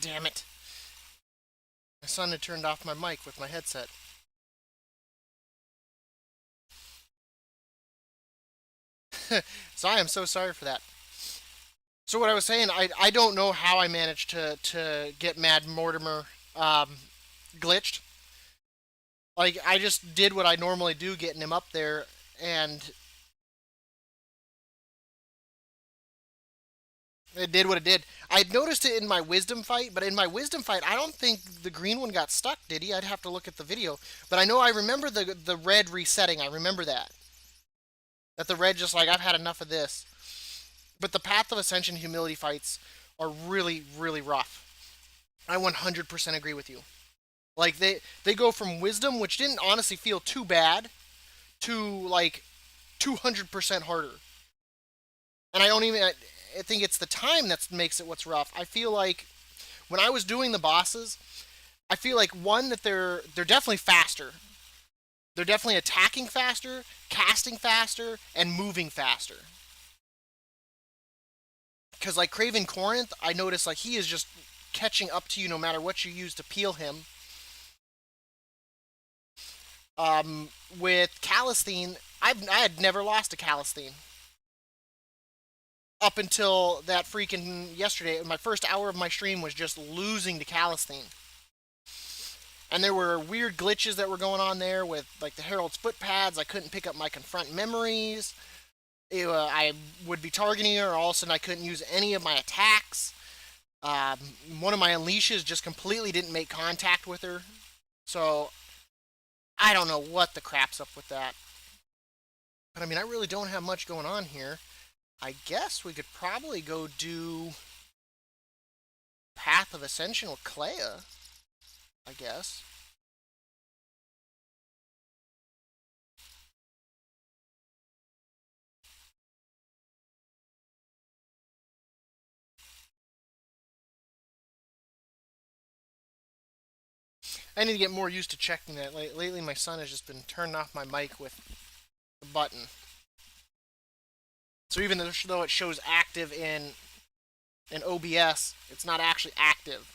damn it. My son had turned off my mic with my headset. So I am so sorry for that. So what I was saying, I don't know how I managed to get Mad Mortimer glitched. Like I just did what I normally do, getting him up there, and it did what it did. I noticed it in my wisdom fight, but in my wisdom fight, I don't think the green one got stuck, did he? I'd have to look at the video. But I know I remember the red resetting. I remember that. That the red just like, I've had enough of this. But the Path of Ascension humility fights are really, really rough. I 100% agree with you. Like they go from wisdom, which didn't honestly feel too bad, to like 200% harder. And I don't even I think it's the time that makes it what's rough. I feel like when I was doing the bosses, I feel like one that they're definitely faster. They're definitely attacking faster, casting faster, and moving faster. Because like Craven Corinth, I noticed like he is just catching up to you no matter what you use to peel him. With Calistine, I had never lost to Calistine up until that freaking yesterday. My first hour of my stream was just losing to Calistine. And there were weird glitches that were going on there with like the Herald's foot pads. I couldn't pick up my confront memories. I would be targeting her, all of a sudden I couldn't use any of my attacks. One of my unleashes just completely didn't make contact with her. So I don't know what the crap's up with that. But I mean, I really don't have much going on here. I guess we could probably go do Path of Ascension with Clea. I guess. I need to get more used to checking that. Lately, my son has just been turning off my mic with the button. So even though it shows active in OBS, it's not actually active.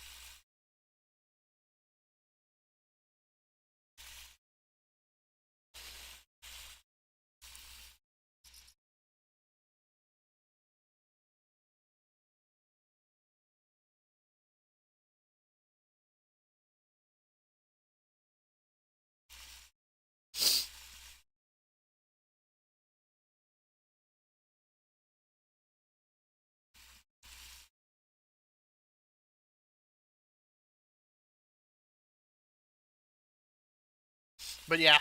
But yeah.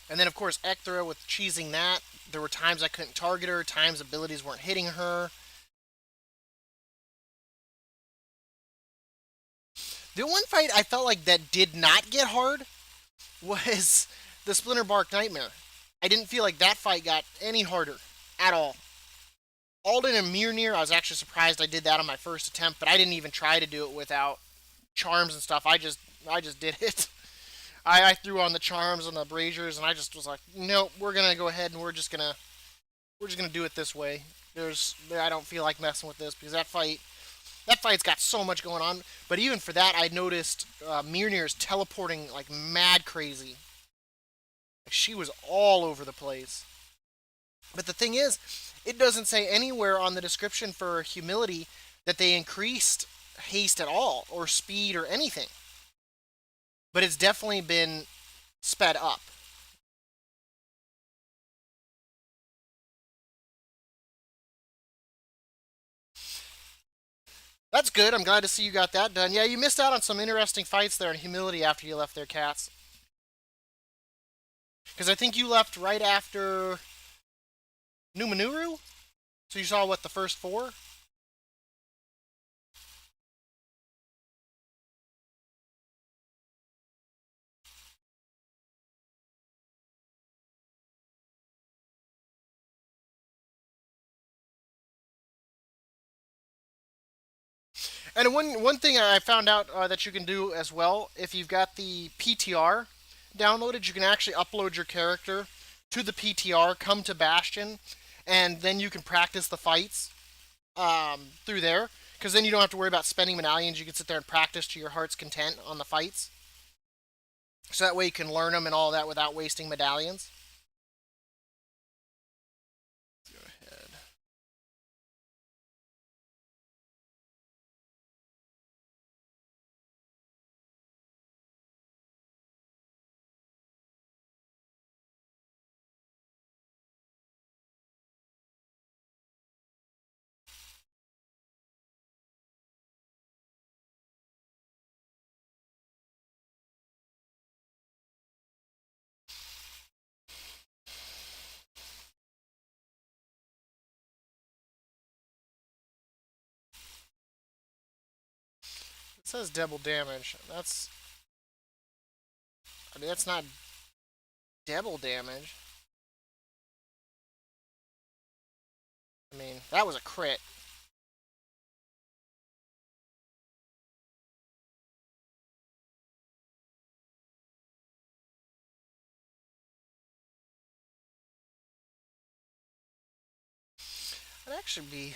And then, of course, Ecthra with cheesing that. There were times I couldn't target her, times abilities weren't hitting her. The one fight I felt like that did not get hard was the Splinter Bark Nightmare. I didn't feel like that fight got any harder at all. Alden and Mjolnir, I was actually surprised I did that on my first attempt, but I didn't even try to do it without charms and stuff. I just did it. I threw on the charms and the braziers, and I just was like, nope, we're gonna go ahead and we're just gonna do it this way. I don't feel like messing with this because that fight's got so much going on. But even for that, I noticed Mjolnir's teleporting like mad crazy. Like, she was all over the place. But the thing is, it doesn't say anywhere on the description for humility that they increased haste at all or speed or anything. But it's definitely been sped up. That's good. I'm glad to see you got that done. Yeah, you missed out on some interesting fights there in humility after you left their cats. Because I think you left right after Numenuru? So you saw what, the first four? And one thing I found out that you can do as well, if you've got the PTR downloaded, you can actually upload your character to the PTR, come to Bastion, and then you can practice the fights through there. Because then you don't have to worry about spending medallions. You can sit there and practice to your heart's content on the fights. So that way you can learn them and all that without wasting medallions. Go ahead. It says double damage. I mean, that's not double damage. I mean, that was a crit. That'd actually be.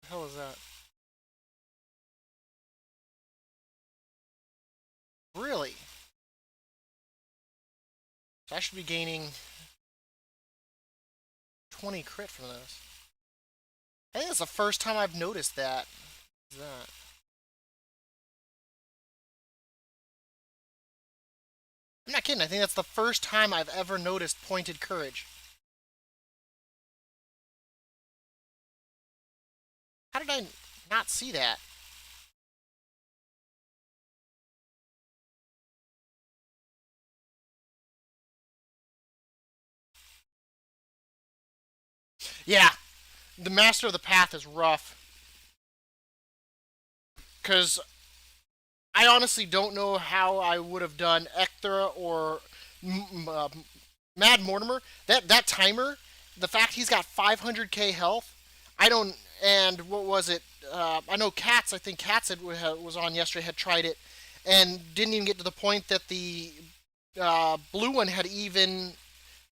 What the hell is that? Really? So I should be gaining 20 crit from this. I think it's the first time I've noticed that. What is that? I'm not kidding. I think that's the first time I've ever noticed pointed courage. How did I not see that? Yeah, the Master of the Path is rough. Because I honestly don't know how I would have done Ecthra or Mad Mortimer. That timer, the fact he's got 500k health, I don't. And what was it? I know Cats. I think Cats was on yesterday. Had tried it, and didn't even get to the point that the blue one had even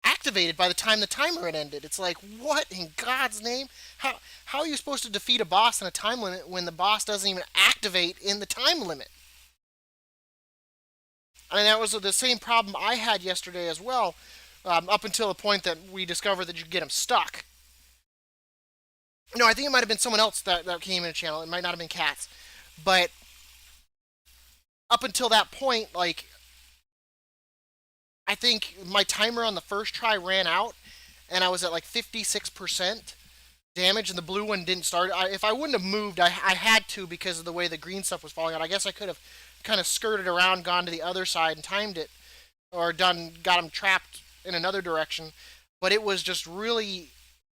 activated by the time the timer had ended. It's like, what in God's name? How are you supposed to defeat a boss in a time limit when the boss doesn't even activate in the time limit? I mean, that was the same problem I had yesterday as well, up until the point that we discovered that you get him stuck. No, I think it might have been someone else that came in the channel. It might not have been Cats. But up until that point, like, I think my timer on the first try ran out, and I was at like 56% damage, and the blue one didn't start. If I wouldn't have moved, I had to because of the way the green stuff was falling out. I guess I could have kind of skirted around, gone to the other side, and timed it, or got him trapped in another direction. But it was just really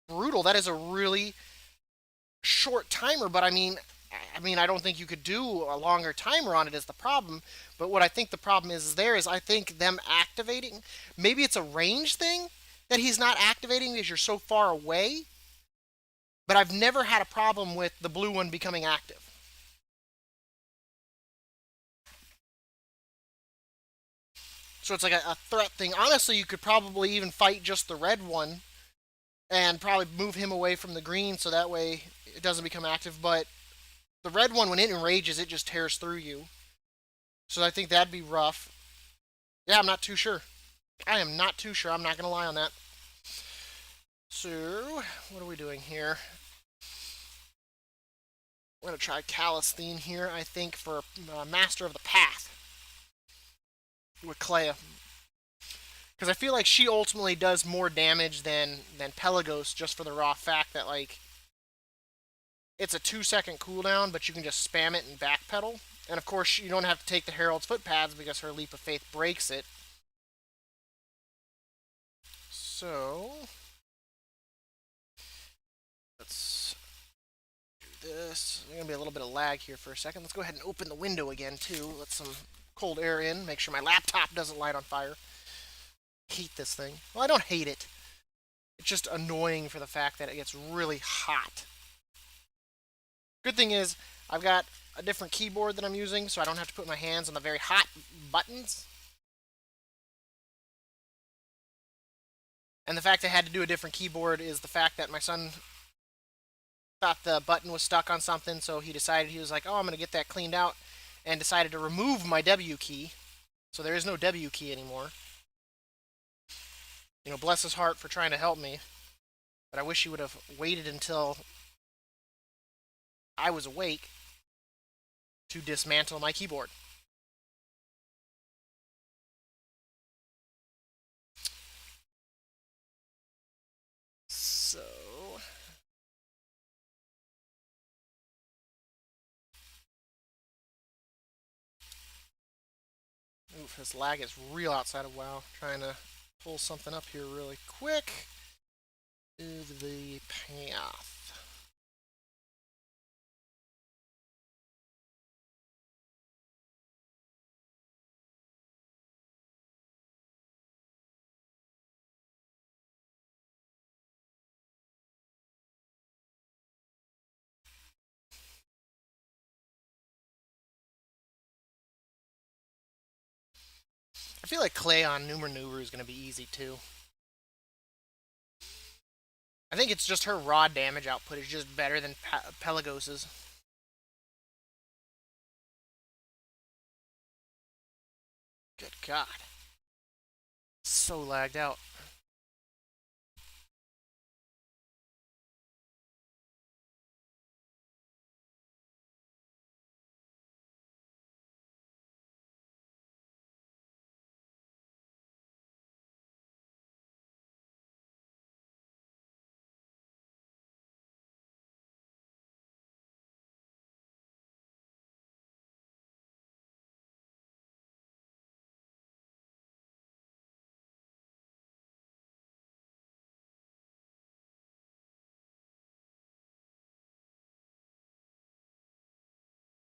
brutal. That is a really short timer, but I don't think you could do a longer timer on it is the problem. But what I think the problem is I think them activating, maybe it's a range thing that he's not activating because you're so far away. But I've never had a problem with the blue one becoming active. So it's like a threat thing. Honestly, you could probably even fight just the red one and probably move him away from the green so that way it doesn't become active. But the red one, when it enrages, it just tears through you. So I think that'd be rough. Yeah, I'm not too sure. I am not too sure. I'm not going to lie on that. So, what are we doing here? We're going to try Calistine here, I think, for Master of the Path with Clea. Because I feel like she ultimately does more damage than Pelagos, just for the raw fact that, like, it's a 2-second cooldown, but you can just spam it and backpedal. And of course, you don't have to take the Herald's Footpads because her Leap of Faith breaks it. So, let's do this. There's going to be a little bit of lag here for a second. Let's go ahead and open the window again, too. Let some cold air in. Make sure my laptop doesn't light on fire. Hate this thing. Well, I don't hate it. It's just annoying for the fact that it gets really hot. Good thing is, I've got a different keyboard that I'm using, so I don't have to put my hands on the very hot buttons. And the fact I had to do a different keyboard is the fact that my son thought the button was stuck on something, so he decided, he was like, oh, I'm going to get that cleaned out, and decided to remove my W key. So there is no W key anymore. You know, bless his heart for trying to help me, but I wish he would have waited until I was awake to dismantle my keyboard. So, oof, this lag is real outside of WoW. Trying to pull something up here really quick. Is the path. I feel like Clay on New Maneuver is going to be easy too. I think it's just her raw damage output is just better than Pelagos's. Good God. So lagged out.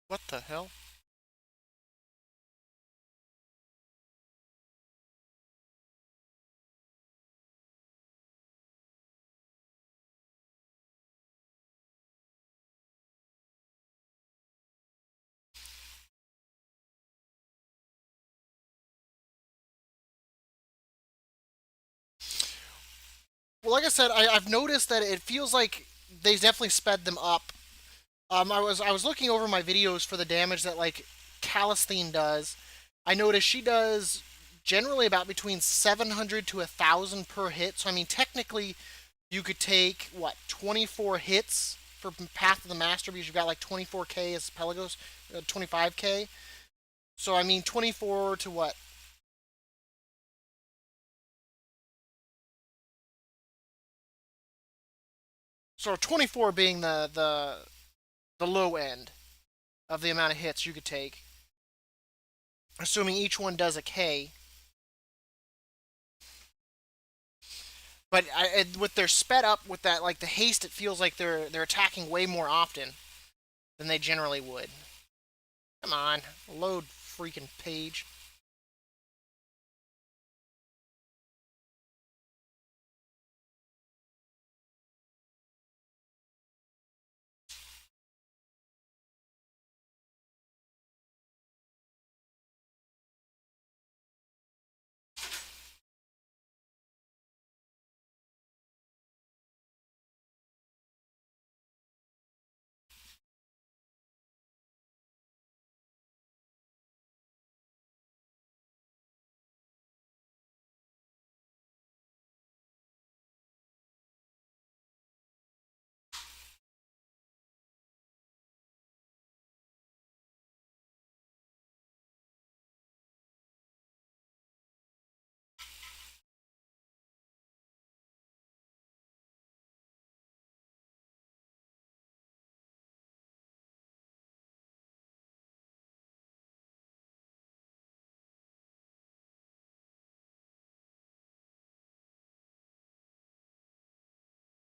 What the hell? Well, like I said, I've noticed that it feels like they definitely sped them up. I was looking over my videos for the damage that like Calistine does. I noticed she does generally about between 700 to 1,000 per hit. So I mean, technically, you could take what 24 hits for Path of the Master because you've got like 24k as Pelagos, 25k. So I mean, 24 to what? So 24 being the low end of the amount of hits you could take, assuming each one does a K. But with their sped up with that, like the haste, it feels like they're attacking way more often than they generally would. Come on, load freaking page.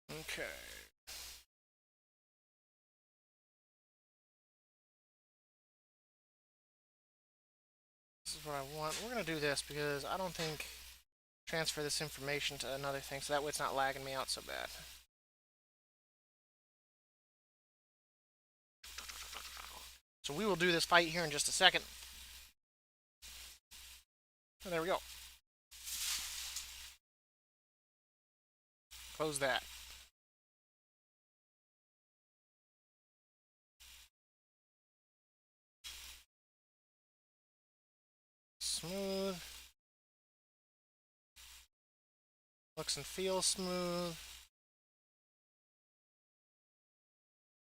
Okay. This is what I want. We're gonna do this because I don't think transfer this information to another thing, so that way it's not lagging me out so bad. So we will do this fight here in just a second. Oh, there we go. Close that. Smooth. Looks and feels smooth.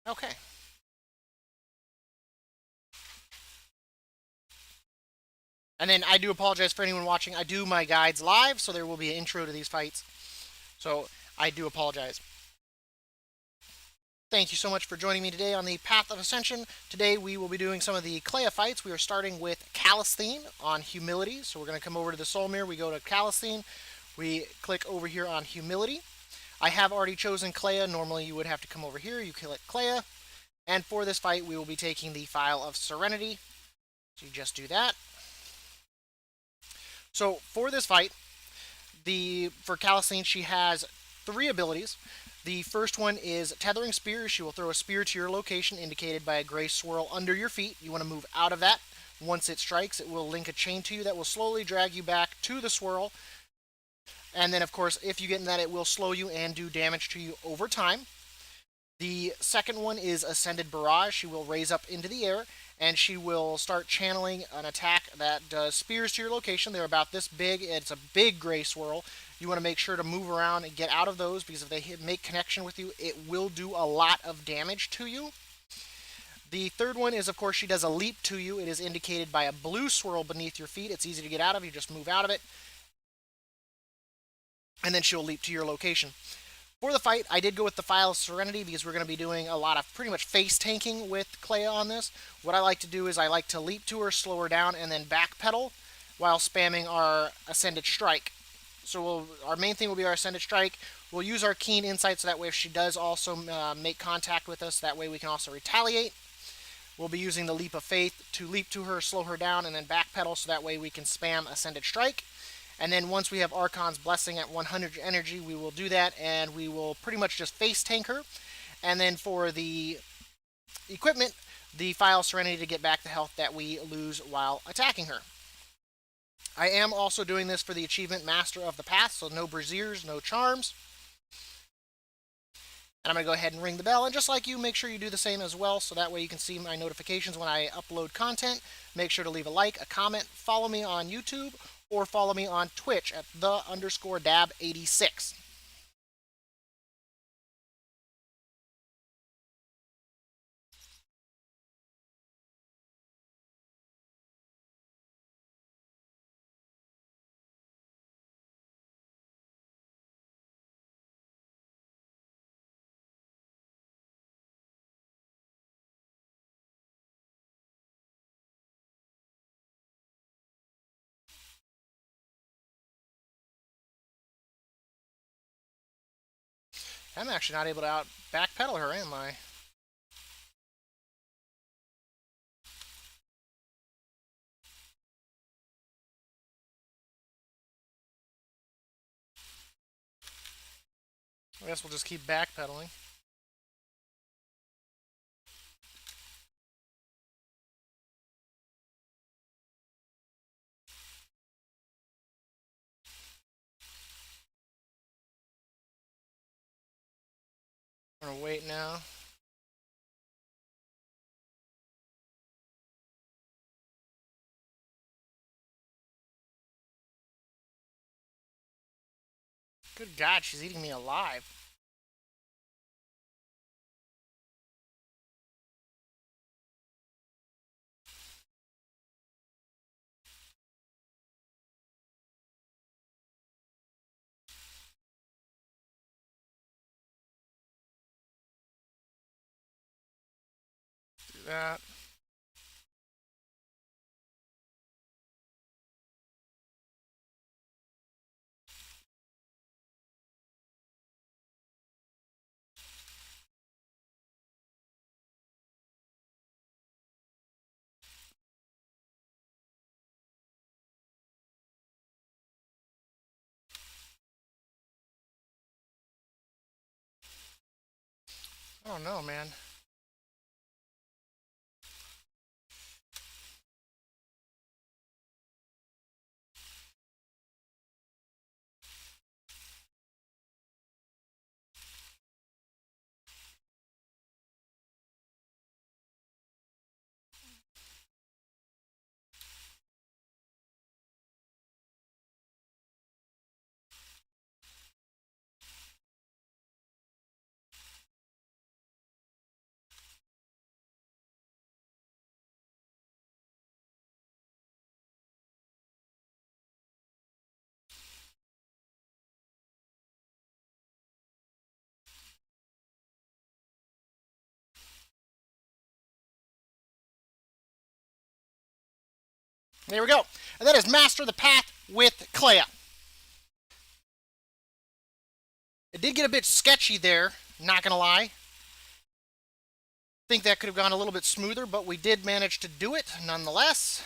Okay. And then I do apologize for anyone watching. I do my guides live, so there will be an intro to these fights. So I do apologize. Thank you so much for joining me today on the Path of Ascension. Today we will be doing some of the Clea fights. We are starting with Calistine on Humility. So we're going to come over to the Soul Mirror. We go to Calistine. We click over here on Humility. I have already chosen Clea. Normally you would have to come over here. You click Clea. And for this fight we will be taking the File of Serenity. So you just do that. So for this fight, for Calistine, she has 3 abilities. The first one is Tethering Spear. She will throw a spear to your location indicated by a gray swirl under your feet. You want to move out of that. Once it strikes, it will link a chain to you that will slowly drag you back to the swirl. And then, of course, if you get in that, it will slow you and do damage to you over time. The second one is Ascended Barrage. She will raise up into the air, and she will start channeling an attack that does spears to your location. They're about this big. It's a big gray swirl. You want to make sure to move around and get out of those, because if they make connection with you, it will do a lot of damage to you. The third one is, of course, she does a leap to you. It is indicated by a blue swirl beneath your feet. It's easy to get out of. You just move out of it, and then she'll leap to your location. For the fight, I did go with the File of Serenity because we're going to be doing a lot of pretty much face tanking with Clea on this. What I like to do is I like to leap to her, slow her down, and then backpedal while spamming our Ascended Strike. So our main thing will be our Ascended Strike. We'll use our Keen Insight so that way if she does also make contact with us, that way we can also retaliate. We'll be using the Leap of Faith to leap to her, slow her down, and then backpedal so that way we can spam Ascended Strike. And then once we have Archon's Blessing at 100 energy, we will do that, and we will pretty much just face tank her. And then for the equipment, the File Serenity to get back the health that we lose while attacking her. I am also doing this for the achievement Master of the Path, so no Braziers, no Charms. And I'm going to go ahead and ring the bell, and just like you, make sure you do the same as well, so that way you can see my notifications when I upload content. Make sure to leave a like, a comment, follow me on YouTube, or follow me on Twitch at the_Dab86. I'm actually not able to backpedal her, am I? I guess we'll just keep backpedaling. I'm gonna wait now. Good God, she's eating me alive. Do that. I don't know, man. There we go. And that is Master the Path with Clea. It did get a bit sketchy there, not gonna lie. Think that could have gone a little bit smoother, but we did manage to do it nonetheless.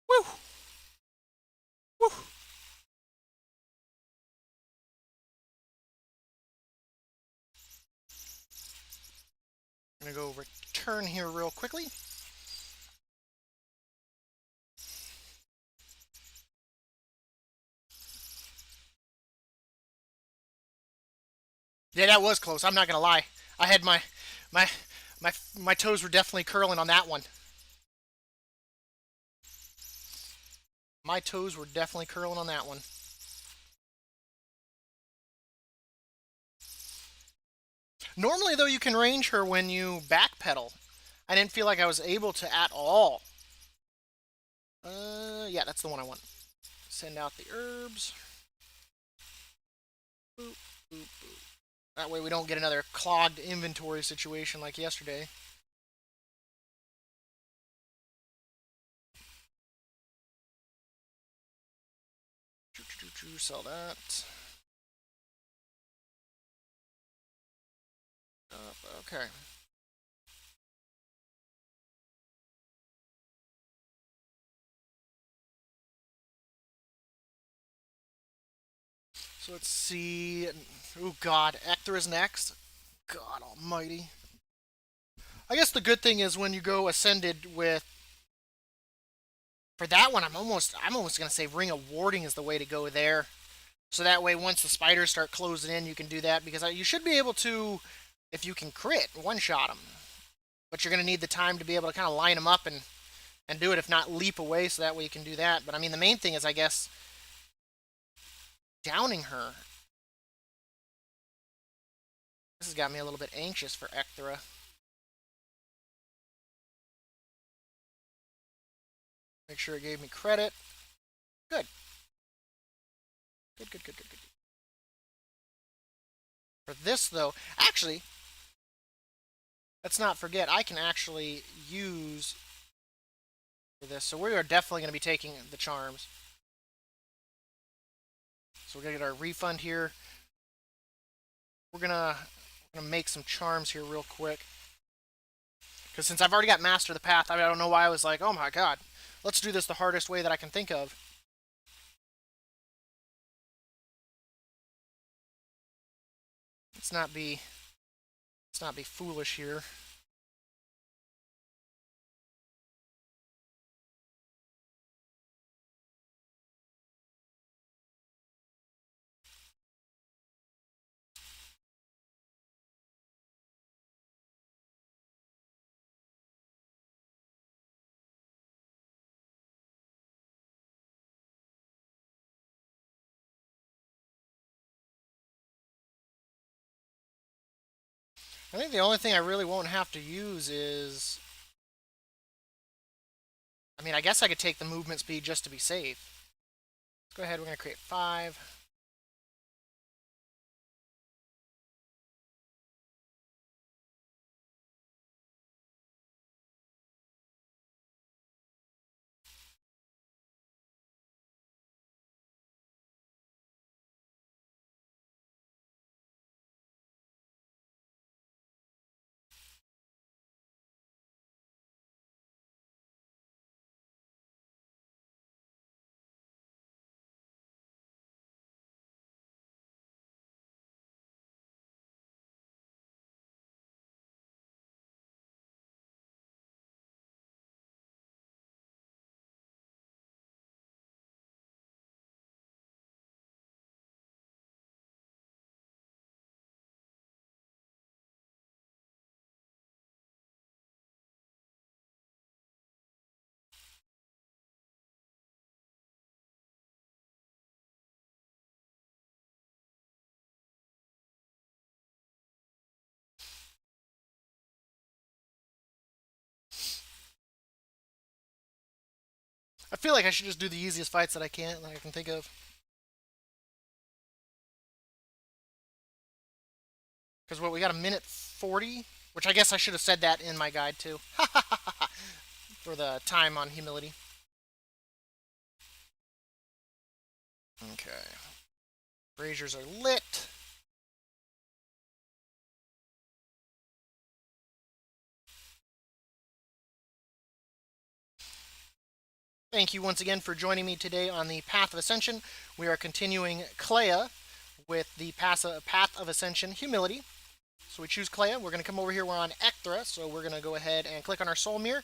Woo! Woo! I'm gonna go return here real quickly. Yeah, that was close. I'm not gonna lie. I had my my toes were definitely curling on that one. My toes were definitely curling on that one. Normally, though, you can range her when you backpedal. I didn't feel like I was able to at all. Yeah, that's the one I want. Send out the herbs. Boop, boop, boop. That way we don't get another clogged inventory situation like yesterday. Sell that. Okay. So let's see. Oh God, Ector is next. God Almighty. I guess the good thing is when you go ascended with, for that one, I'm almost gonna say Ring of Warding is the way to go there. So that way, once the spiders start closing in, you can do that because you should be able to, if you can crit, one shot them. But you're gonna need the time to be able to kind of line them up and do it. If not, leap away so that way you can do that. But I mean, the main thing is, I guess, downing her. This has got me a little bit anxious for Ecthra. Make sure it gave me credit. Good. Good, good, good, good, good. For this, though, actually, let's not forget, I can actually use for this. So we are definitely going to be taking the charms. So we're going to get our refund here. We're going to make some charms here real quick. Because since I've already got Master the Path, I don't know why I was like, oh my god, let's do this the hardest way that I can think of. Let's not be foolish here. I think the only thing I really won't have to use is... I mean, I guess I could take the movement speed just to be safe. Let's go ahead, we're going to create 5. I feel like I should just do the easiest fights that I can think of. Because what, we got a minute 40? Which I guess I should have said that in my guide too. For the time on humility. Okay. Braziers are lit. Thank you once again for joining me today on the Path of Ascension. We are continuing Clea with the Path of Ascension Humility. So we choose Clea. We're going to come over here. We're on Ecthra. So we're going to go ahead and click on our soul mirror.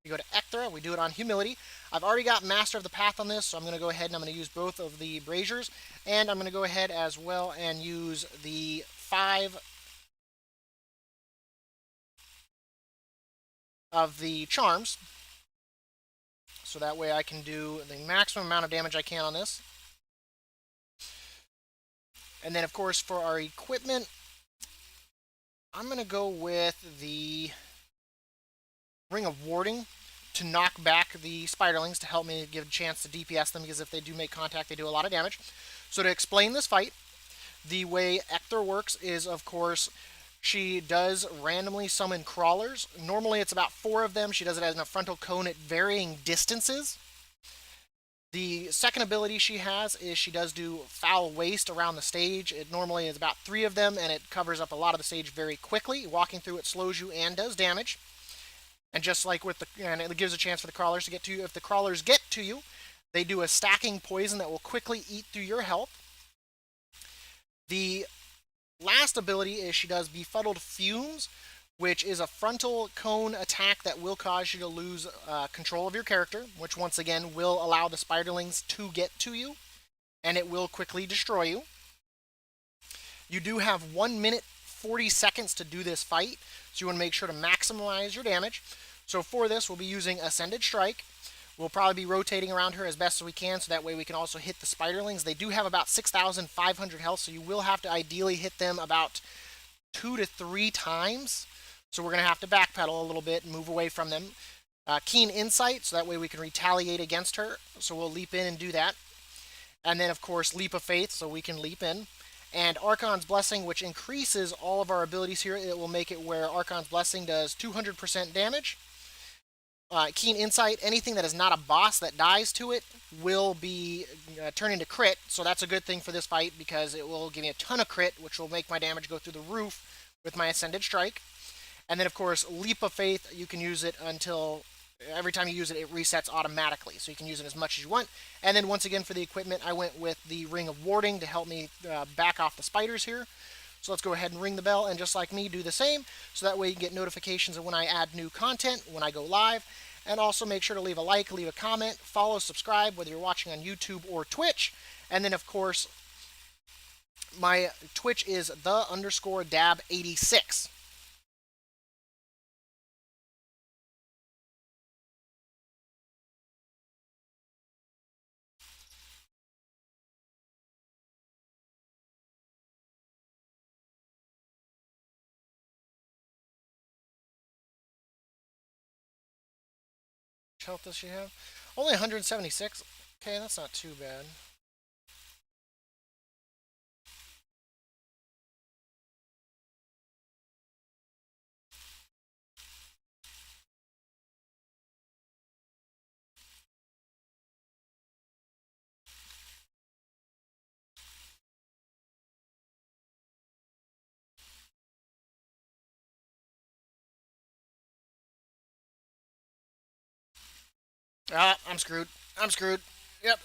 We go to Ecthra. We do it on Humility. I've already got Master of the Path on this, so I'm going to go ahead and I'm going to use both of the braziers. And I'm going to go ahead as well and use the 5 of the charms. So that way I can do the maximum amount of damage I can on this. And then, of course, for our equipment, I'm going to go with the Ring of Warding to knock back the Spiderlings to help me give a chance to DPS them, because if they do make contact, they do a lot of damage. So to explain this fight, the way Ecthra works is, of course, she does randomly summon crawlers. Normally it's about 4 of them. She does it as a frontal cone at varying distances. The second ability she has is she does do foul waste around the stage. It normally is about 3 of them, and it covers up a lot of the stage very quickly. Walking through it slows you and does damage. And just like with and it gives a chance for the crawlers to get to you. If the crawlers get to you, they do a stacking poison that will quickly eat through your health. The last ability is she does Befuddled Fumes, which is a frontal cone attack that will cause you to lose control of your character, which once again will allow the Spiderlings to get to you, and it will quickly destroy you. You do have 1 minute 40 seconds to do this fight, so you want to make sure to maximize your damage. So for this, we'll be using Ascended Strike. We'll probably be rotating around her as best as we can, so that way we can also hit the Spiderlings. They do have about 6,500 health, so you will have to ideally hit them about 2 to 3 times. So we're going to have to backpedal a little bit and move away from them. Keen Insight, so that way we can retaliate against her. So we'll leap in and do that. And then, of course, Leap of Faith, so we can leap in. And Archon's Blessing, which increases all of our abilities here. It will make it where Archon's Blessing does 200% damage. Keen Insight, anything that is not a boss that dies to it will be turned into crit. So that's a good thing for this fight, because it will give me a ton of crit, which will make my damage go through the roof with my Ascended Strike. And then, of course, Leap of Faith, you can use it until every time you use it, it resets automatically. So you can use it as much as you want. And then, once again, for the equipment, I went with the Ring of Warding to help me back off the spiders here. So let's go ahead and ring the bell, and just like me, do the same. So that way you can get notifications of when I add new content, when I go live. And also make sure to leave a like, leave a comment, follow, subscribe, whether you're watching on YouTube or Twitch. And then, of course, my Twitch is the_Dab86. Health does she have? Only 176. Okay, that's not too bad. Ah, I'm screwed. I'm screwed. Yep.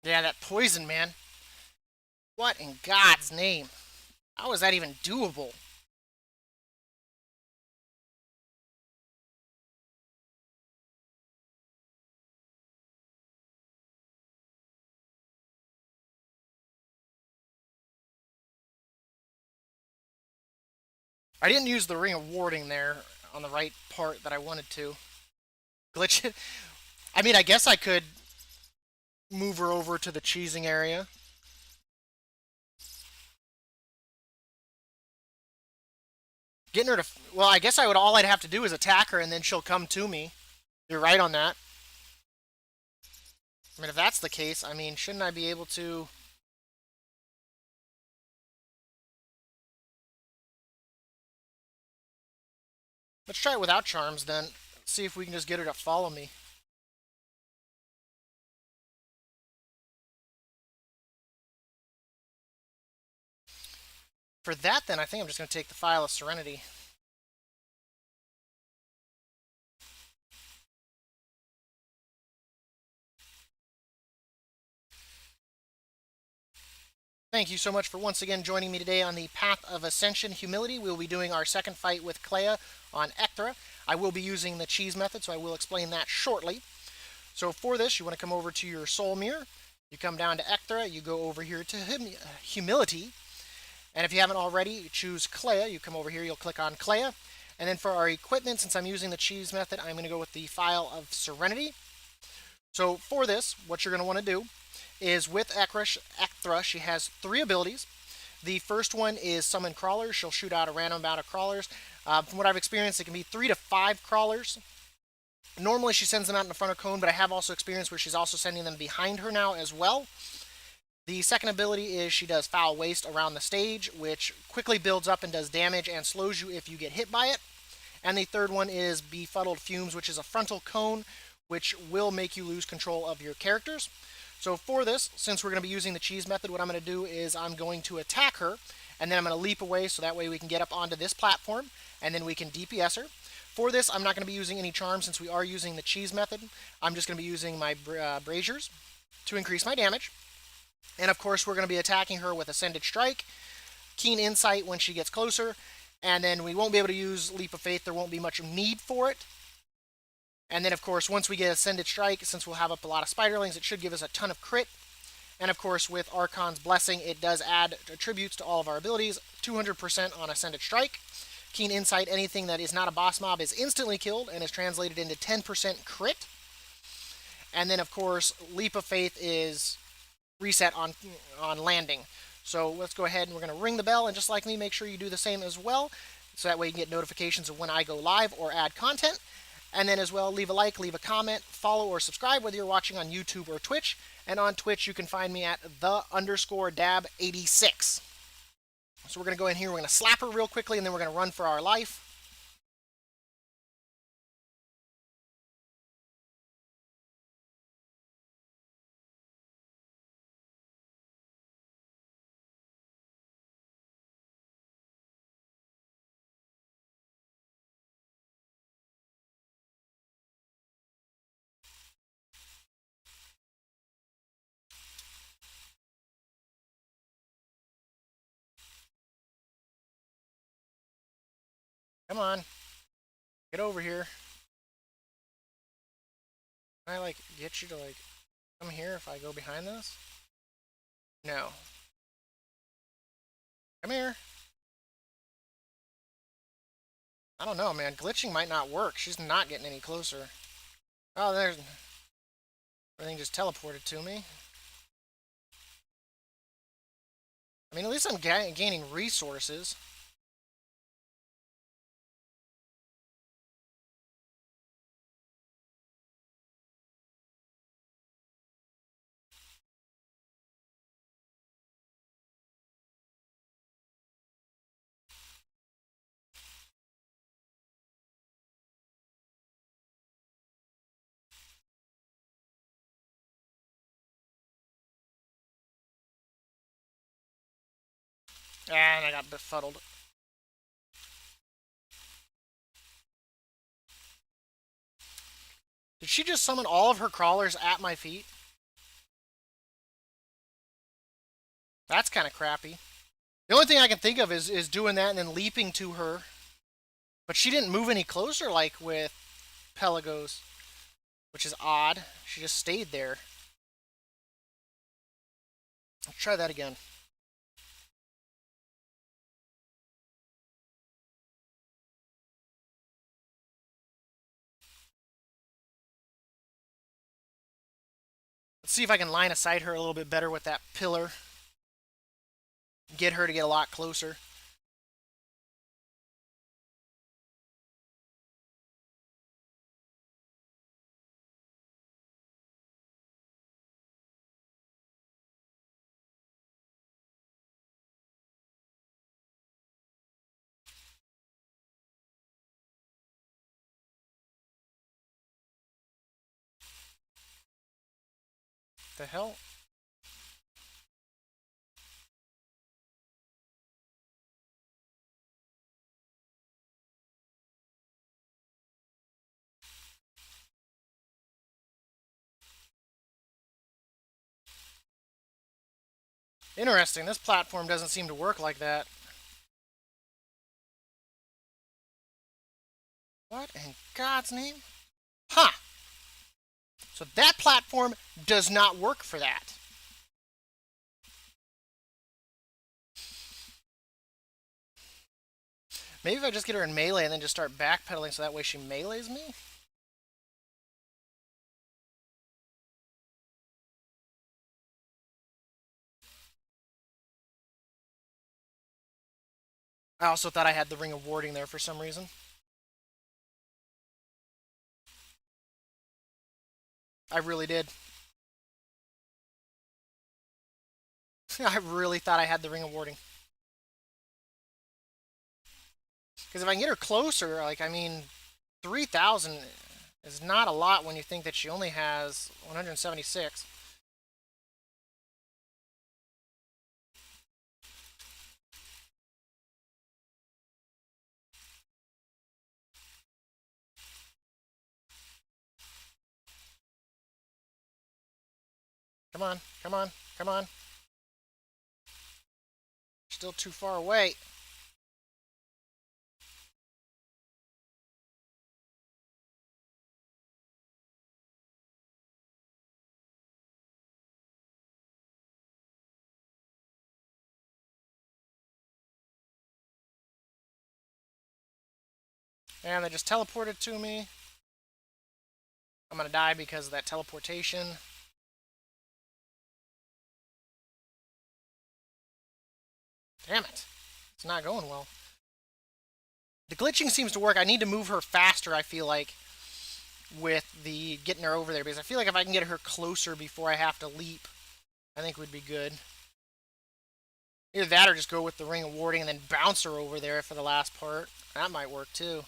Yeah, that poison, man. What in God's name? How is that even doable? I didn't use the Ring of Warding there on the right part that I wanted to. Glitch it. I mean, I guess I could. move her over to the cheesing area. Getting her to, well, I guess all I'd have to do is attack her and then she'll come to me. You're right on that. I mean, if that's the case, I mean, shouldn't I be able to... Let's try it without charms then. See if we can just get her to follow me. For that, then, I think I'm just going to take the File of Serenity. Thank you so much for once again joining me today on the Path of Ascension Humility. We will be doing our second fight with Clea on Ecthra. I will be using the cheese method, so I will explain that shortly. So for this, you want to come over to your Soul Mirror. You come down to Ecthra, you go over here to Humility. And if you haven't already, you choose Clea. You come over here, you'll click on Clea. And then for our equipment, since I'm using the cheese method, I'm going to go with the File of Serenity. So for this, what you're going to want to do is with Ecthra, she has 3 abilities. The first one is Summon Crawlers. She'll shoot out a random amount of crawlers. From what I've experienced, it can be 3 to 5 crawlers. Normally she sends them out in the front of Cone, but I have also experienced where she's also sending them behind her now as well. The second ability is she does Foul Waste around the stage, which quickly builds up and does damage and slows you if you get hit by it. And the third one is Befuddled Fumes, which is a frontal cone, which will make you lose control of your characters. So for this, since we're going to be using the cheese method, what I'm going to do is I'm going to attack her, and then I'm going to leap away so that way we can get up onto this platform, and then we can DPS her. For this, I'm not going to be using any charms since we are using the cheese method. I'm just going to be using my braziers to increase my damage. And of course, we're going to be attacking her with Ascended Strike, Keen Insight when she gets closer, and then we won't be able to use Leap of Faith. There won't be much need for it. And then, of course, once we get Ascended Strike, since we'll have up a lot of Spiderlings, it should give us a ton of crit. And, of course, with Archon's Blessing, it does add attributes to all of our abilities, 200% on Ascended Strike. Keen Insight, anything that is not a boss mob is instantly killed and is translated into 10% crit. And then, of course, Leap of Faith is reset on landing. So let's go ahead and we're going to ring the bell, and just like me, make sure you do the same as well, so that way you can get notifications of when I go live or add content. And then as well, leave a like, leave a comment, follow or subscribe whether you're watching on YouTube or Twitch. And on Twitch, you can find me at the_dab86. So we're going to go in here, we're going to slap her real quickly, and then we're going to run for our life. Come on. Get over here. Can I, get you to, come here if I go behind this? No. Come here. I don't know, man. Glitching might not work. She's not getting any closer. Oh, there's... Everything just teleported to me. I mean, at least I'm gaining resources. And I got befuddled. Did she just summon all of her crawlers at my feet? That's kind of crappy. The only thing I can think of is doing that and then leaping to her. But she didn't move any closer like with Pelagos, which is odd. She just stayed there. Let's try that again. Let's see if I can line of sight her a little bit better with that pillar. Get her to get a lot closer. The hell? Interesting. This platform doesn't seem to work like that. What in God's name? Huh. So that platform does not work for that. Maybe if I just get her in melee and then just start backpedaling so that way she melees me? I also thought I had the Ring of Warding there for some reason. I really did. I really thought I had the Ring of Warding. Because if I can get her closer, like, I mean, 3,000 is not a lot when you think that she only has 176. Come on, come on, come on. Still too far away. And they just teleported to me. I'm gonna die because of that teleportation. Damn it. It's not going well. The glitching seems to work. I need to move her faster, I feel like, with the getting her over there. Because I feel like if I can get her closer before I have to leap, I think would be good. Either that or just go with the Ring of Warding and then bounce her over there for the last part. That might work too.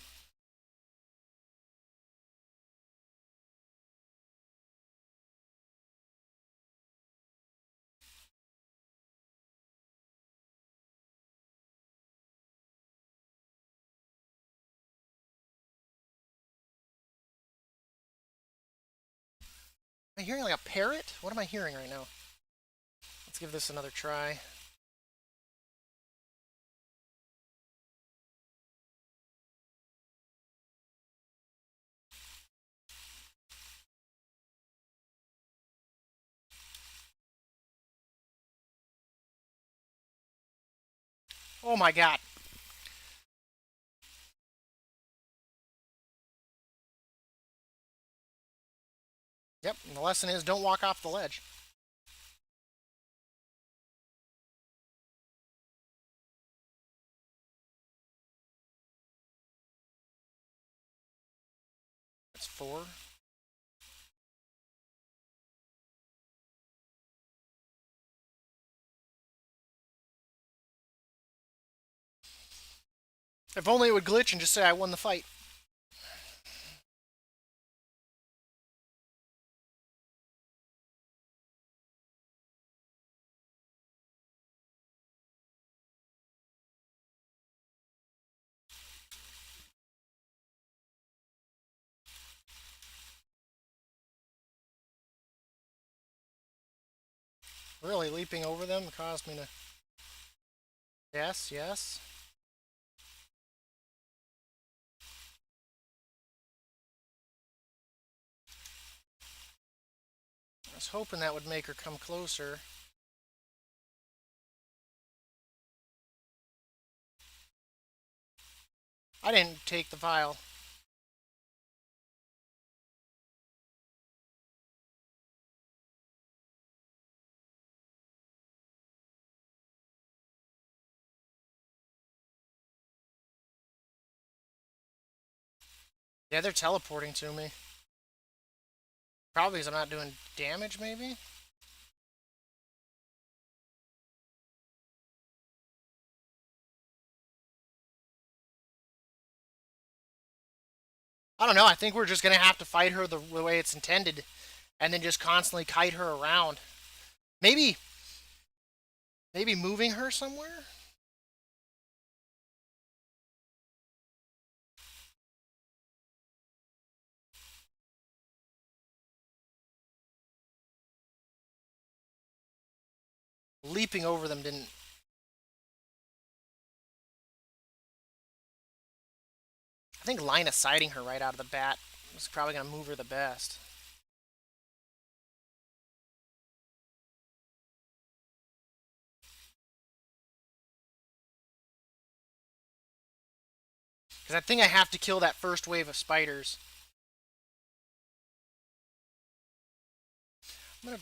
Am I hearing like a parrot? What am I hearing right now? Let's give this another try. Oh my god. Yep, and the lesson is don't walk off the ledge. That's 4. If only it would glitch and just say I won the fight. Really, leaping over them caused me to... Yes, yes. I was hoping that would make her come closer. I didn't take the vial. Yeah, they're teleporting to me. Probably because I'm not doing damage, maybe? I don't know. I think we're just going to have to fight her the way it's intended and then just constantly kite her around. Maybe maybe moving her somewhere? Leaping over them didn't. I think line of sighting her right out of the bat is probably going to move her the best. Because I think I have to kill that first wave of spiders. I'm gonna.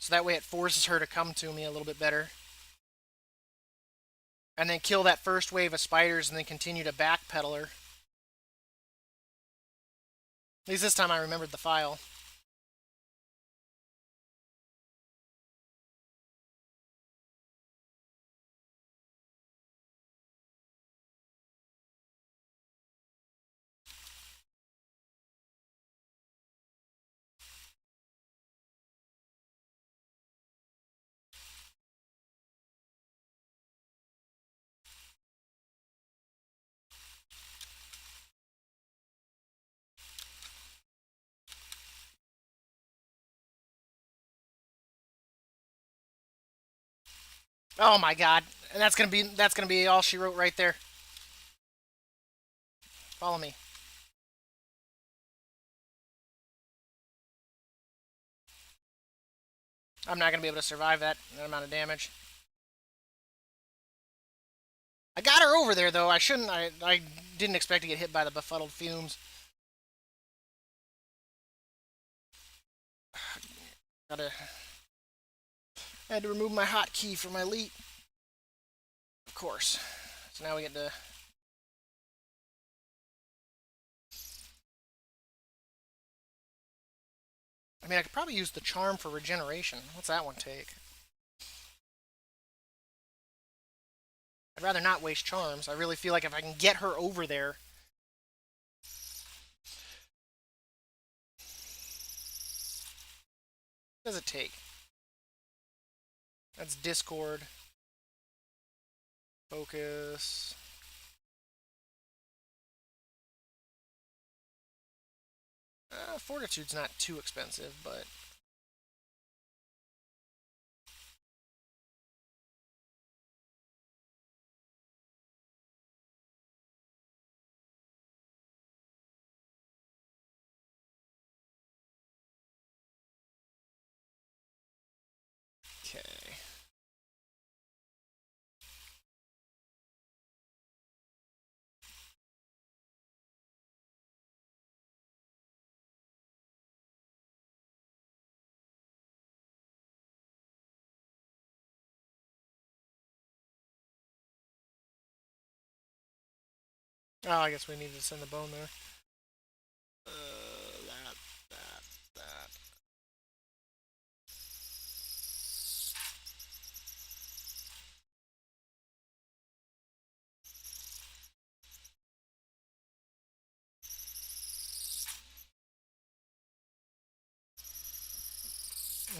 So that way it forces her to come to me a little bit better. And then kill that first wave of spiders and then continue to backpedal her. At least this time I remembered the file. Oh my god. And that's gonna be all she wrote right there. Follow me. I'm not gonna be able to survive that amount of damage. I got her over there though. I shouldn't. I didn't expect to get hit by the befuddled fumes. Gotta. I had to remove my hotkey from my elite. Of course. So now we get to. I mean, I could probably use the charm for regeneration. What's that one take? I'd rather not waste charms. I really feel like if I can get her over there. What does it take? That's Discord. Focus. Fortitude's not too expensive, but. Okay. Oh, I guess we needed to send the bone there. That.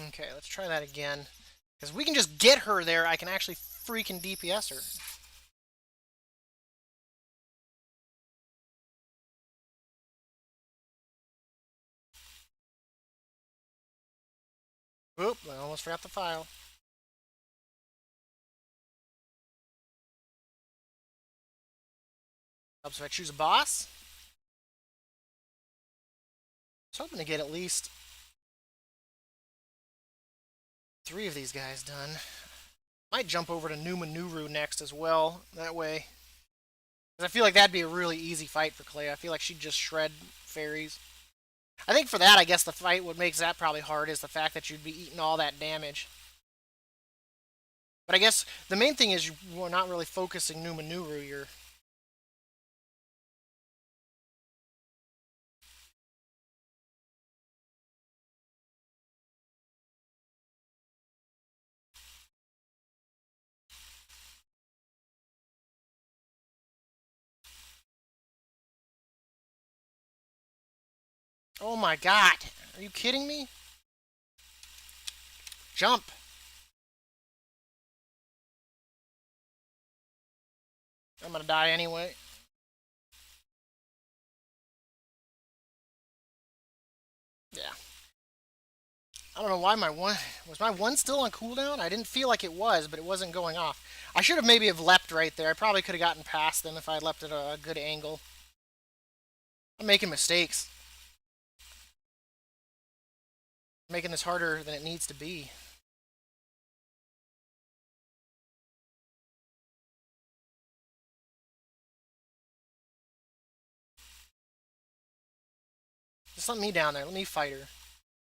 Okay, let's try that again. Because we can just get her there, I can actually freaking DPS her. Oop, I almost forgot the file. Helps if I choose a boss. I was hoping to get at least 3 of these guys done. Might jump over to Numa Nuru next as well. That way. Because I feel like that'd be a really easy fight for Clay. I feel like she'd just shred fairies. I think for that, I guess the fight, what makes that probably hard is the fact that you'd be eating all that damage. But I guess the main thing is you're not really focusing Numenuru. You're. Oh my god. Are you kidding me? Jump. I'm gonna die anyway. Yeah. I don't know why my one was my one still on cooldown. I didn't feel like it was, but it wasn't going off. I should have maybe have leapt right there. I probably could have gotten past them if I had leapt at a good angle. I'm making mistakes. I'm making this harder than it needs to be. Just let me down there. Let me fight her.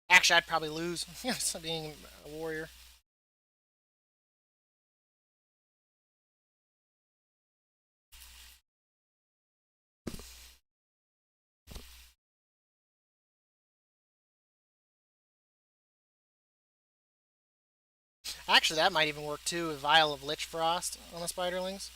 Actually, I'd probably lose. Being a warrior. Actually, that might even work too. A vial of Lich Frost on the Spiderlings.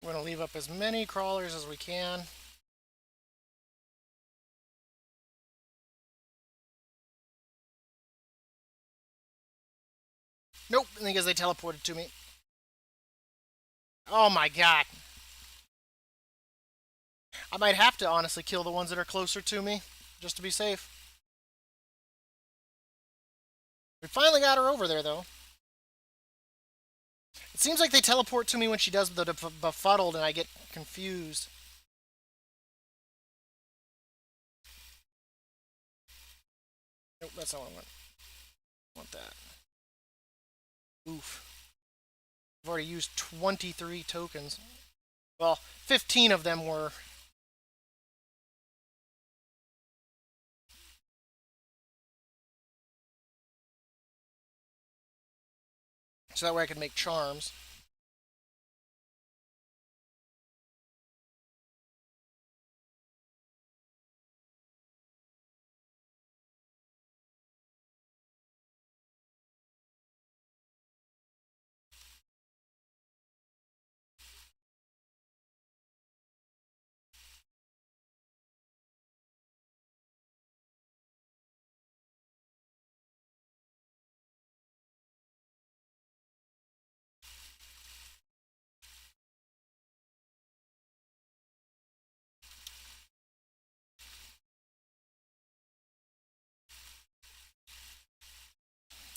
We're gonna leave up as many crawlers as we can. Nope, because they teleported to me. Oh my god. I might have to honestly kill the ones that are closer to me, just to be safe. We finally got her over there, though. It seems like they teleport to me when she does the befuddled, and I get confused. Nope, that's not what I want. I want that. Oof. I've already used 23 tokens. Well, 15 of them were. So that way I could make charms.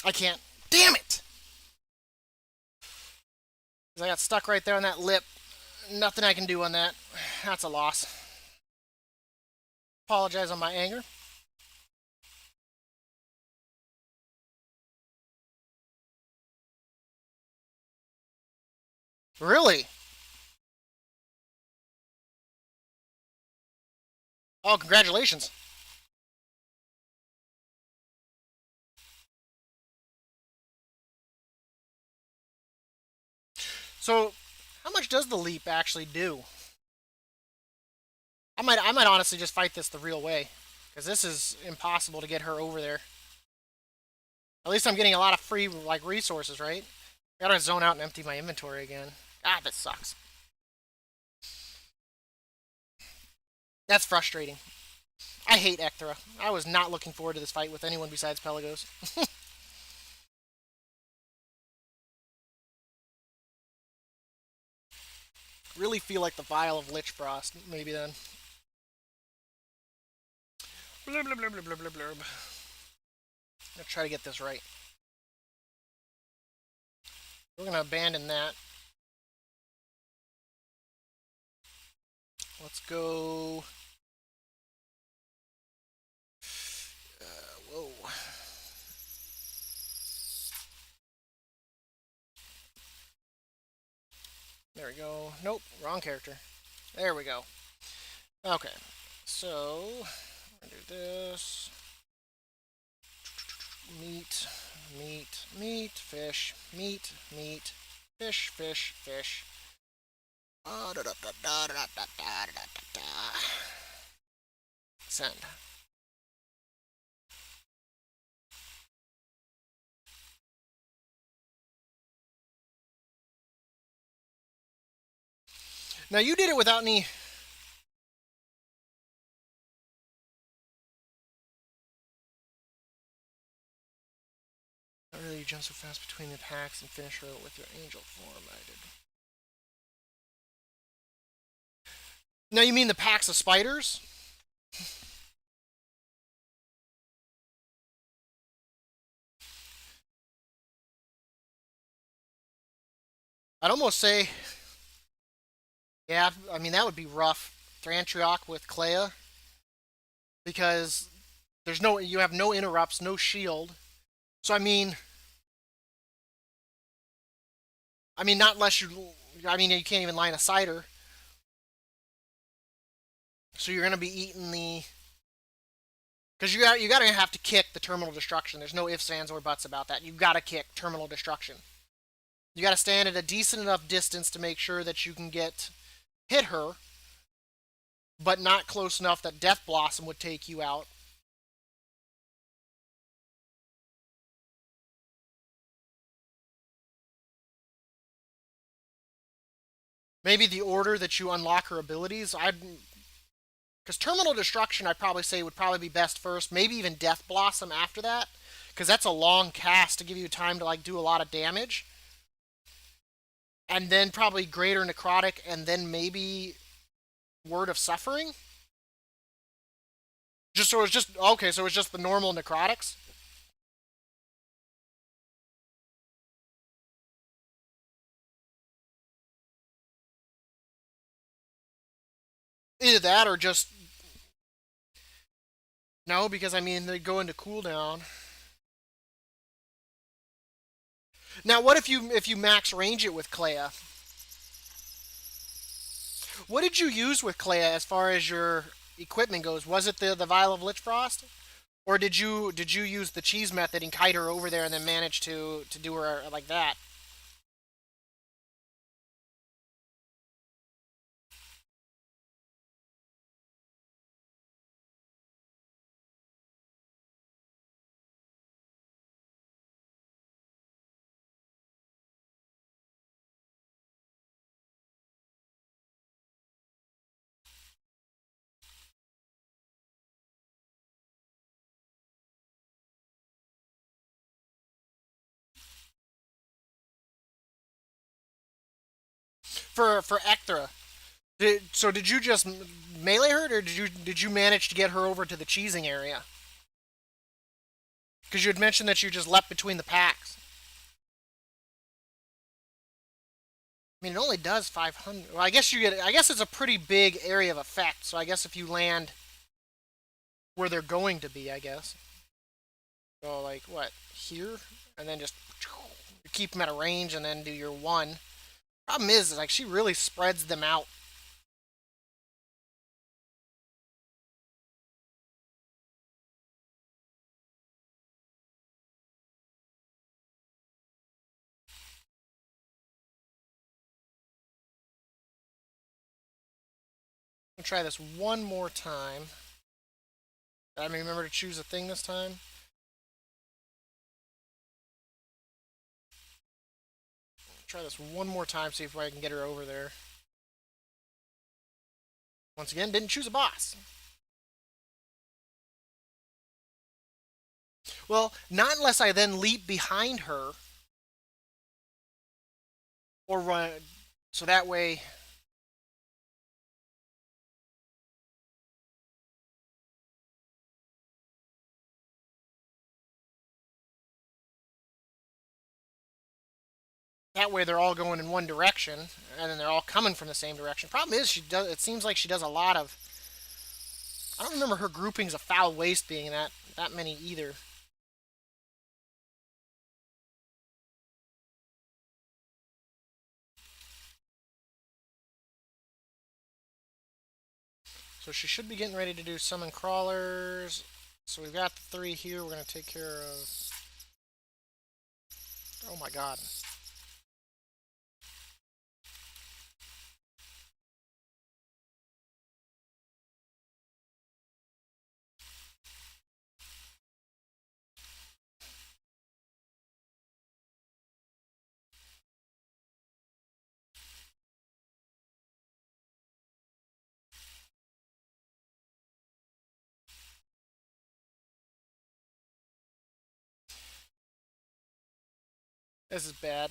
I can't. Damn it! Because I got stuck right there on that lip. Nothing I can do on that. That's a loss. Apologize on my anger. Really? Oh, congratulations. So, how much does the leap actually do? I might honestly just fight this the real way, because this is impossible to get her over there. At least I'm getting a lot of free like resources, right? I gotta zone out and empty my inventory again. Ah, this sucks. That's frustrating. I hate Ecthra. I was not looking forward to this fight with anyone besides Pelagos. Really feel like the vial of Lich Frost, maybe then. Blurb, blurb, blurb, blurb, blurb, blurb. Let's try to get this right. We're going to abandon that. Let's go... whoa. There we go. Nope, wrong character. There we go. Okay, so... I'm going to do this. Meat, meat, meat, fish, meat, meat, fish, fish, fish. Send. Now you did it without any... Not really, you jump so fast between the packs and finish her with your angel form. I did. Now you mean the packs of spiders? I'd almost say... Yeah, I mean, that would be rough. Thrantriok with Clea. Because there's no... You have no interrupts, no shield. So, I mean... not unless you... I mean, you can't even line a cider. So you're going to be eating the... Because you gotta have to kick the terminal destruction. There's no ifs, ands, or buts about that. You gotta kick terminal destruction. You gotta stand at a decent enough distance to make sure that you can hit her, but not close enough that Death Blossom would take you out. Maybe the order that you unlock her abilities, because Terminal Destruction, I'd probably say would probably be best first. Maybe even Death Blossom after that, because that's a long cast to give you time to do a lot of damage. And then probably Greater Necrotic, and then maybe Word of Suffering. So it's just the normal necrotics. Either that or just... No, because I mean, they go into cooldown. Now, what if you max range it with Clea? What did you use with Clea as far as your equipment goes? Was it the Vial of Lich Frost? Or did you use the cheese method and kite her over there and then manage to do her like that? For Ectra, did you just melee her, or did you manage to get her over to the cheesing area? Because you had mentioned that you just leapt between the packs. I mean, it only does 500. Well, I guess it's a pretty big area of effect. So I guess if you land where they're going to be, I guess. So like what here, and then just keep them at a range, and then do your one. Problem is, like, she really spreads them out. I'll try this one more time. I mean, remember to choose a thing this time. Try this one more time, see if I can get her over there. Once again, didn't choose a boss. Well, not unless I then leap behind her. Or run. So that way... That way they're all going in one direction, and then they're all coming from the same direction. Problem is, she does. It seems like she does a lot of. I don't remember her groupings of foul waste being that many either. So she should be getting ready to do summon crawlers. So we've got the 3 here. We're gonna take care of. Oh my god. This is bad.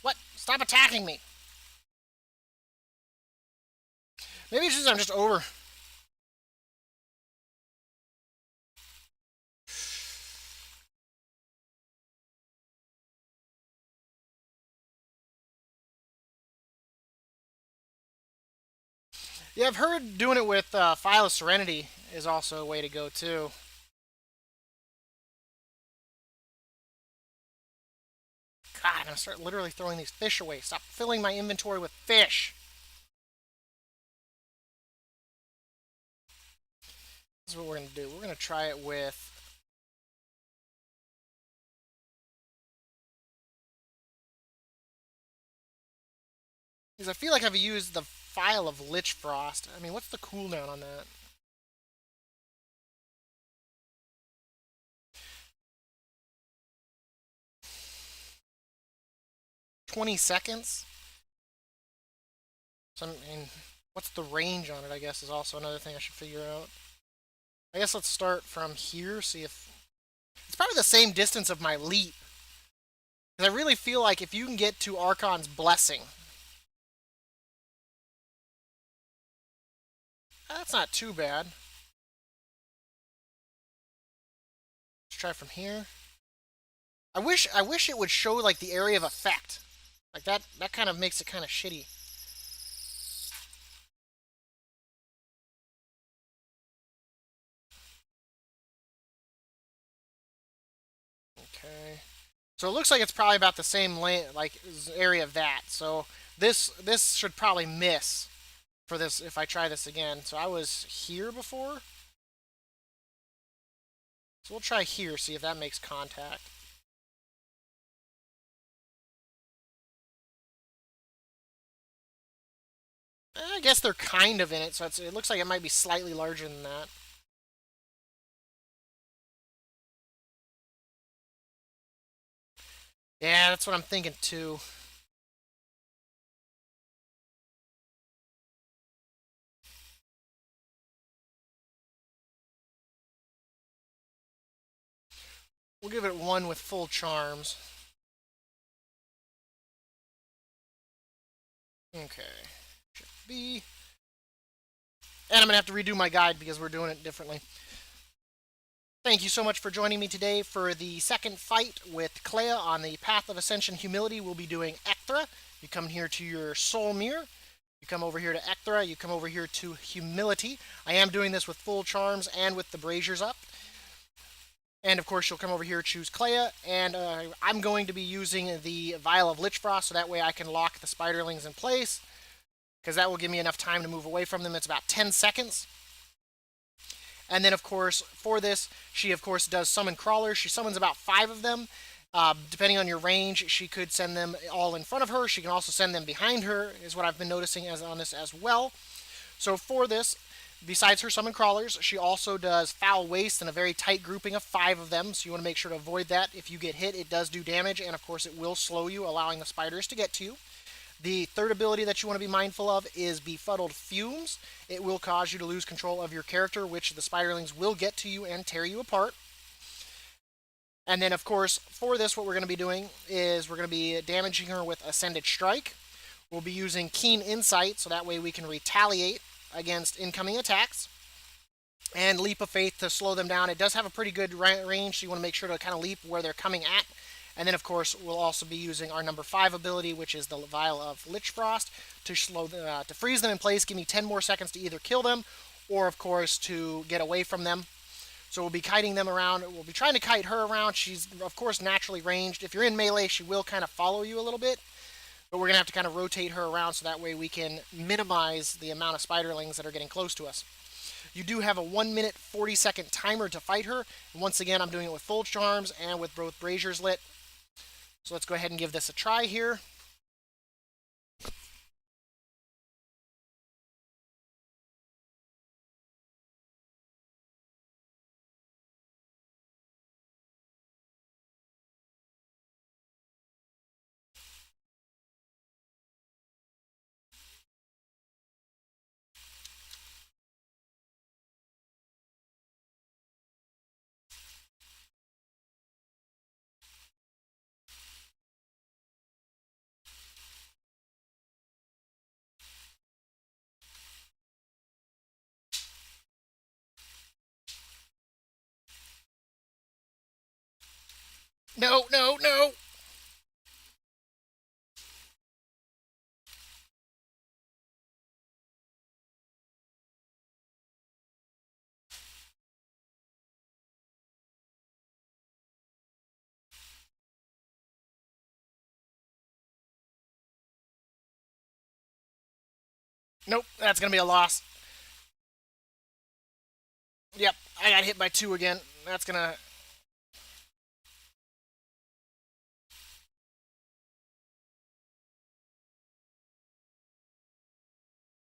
What? Stop attacking me! Maybe it's just I'm just over. Yeah, I've heard doing it with File of Serenity is also a way to go too. God, I'm gonna start literally throwing these fish away. Stop filling my inventory with fish. This is what we're gonna do. We're gonna try it with. Because I feel like I've used the File of Lich Frost. I mean, what's the cooldown on that? 20 seconds? So, I mean, what's the range on it, I guess, is also another thing I should figure out. I guess let's start from here, see if... It's probably the same distance of my leap. Because I really feel like if you can get to Archon's Blessing... That's not too bad. Let's try from here. I wish it would show, like, the area of effect. Like, that kind of makes it kind of shitty. Okay. So it looks like it's probably about the same like area of that. So this should probably miss for this if I try this again. So I was here before. So we'll try here, see if that makes contact. I guess they're kind of in it, so it looks like it might be slightly larger than that. Yeah, that's what I'm thinking too. We'll give it 1 with full charms. Okay. Should be. And I'm going to have to redo my guide because we're doing it differently. Thank you so much for joining me today for the second fight with Clea on the Path of Ascension Humility. We'll be doing Ecthra. You come here to your Soul Mirror. You come over here to Ecthra. You come over here to Humility. I am doing this with full charms and with the braziers up. And of course, you'll come over here, choose Clea, and I'm going to be using the Vial of Lich Frost so that way I can lock the spiderlings in place, because that will give me enough time to move away from them. It's about 10 seconds. And then, of course, for this, she, of course, does summon crawlers. She summons about 5 of them. Depending on your range, she could send them all in front of her. She can also send them behind her, is what I've been noticing on this as well. So for this, besides her summon crawlers, she also does foul waste in a very tight grouping of 5 of them. So you want to make sure to avoid that. If you get hit, it does do damage, and of course, it will slow you, allowing the spiders to get to you. The third ability that you want to be mindful of is Befuddled Fumes. It will cause you to lose control of your character, which the spiderlings will get to you and tear you apart. And then, of course, for this, what we're going to be doing is we're going to be damaging her with Ascended Strike. We'll be using Keen Insight, so that way we can retaliate against incoming attacks. and Leap of Faith to slow them down. It does have a pretty good range, so you want to make sure to kind of leap where they're coming at. And then, of course, we'll also be using our number 5 ability, which is the Vial of Lich Frost, to to freeze them in place, give me 10 more seconds to either kill them, or, of course, to get away from them. So we'll be kiting them around. We'll be trying to kite her around. She's, of course, naturally ranged. If you're in melee, she will kind of follow you a little bit. But we're going to have to kind of rotate her around so that way we can minimize the amount of spiderlings that are getting close to us. You do have a 1 minute 40-second timer to fight her. And once again, I'm doing it with full charms and with both braziers lit. So let's go ahead and give this a try here. No, no, no! Nope, that's going to be a loss. Yep, I got hit by 2 again. That's going to...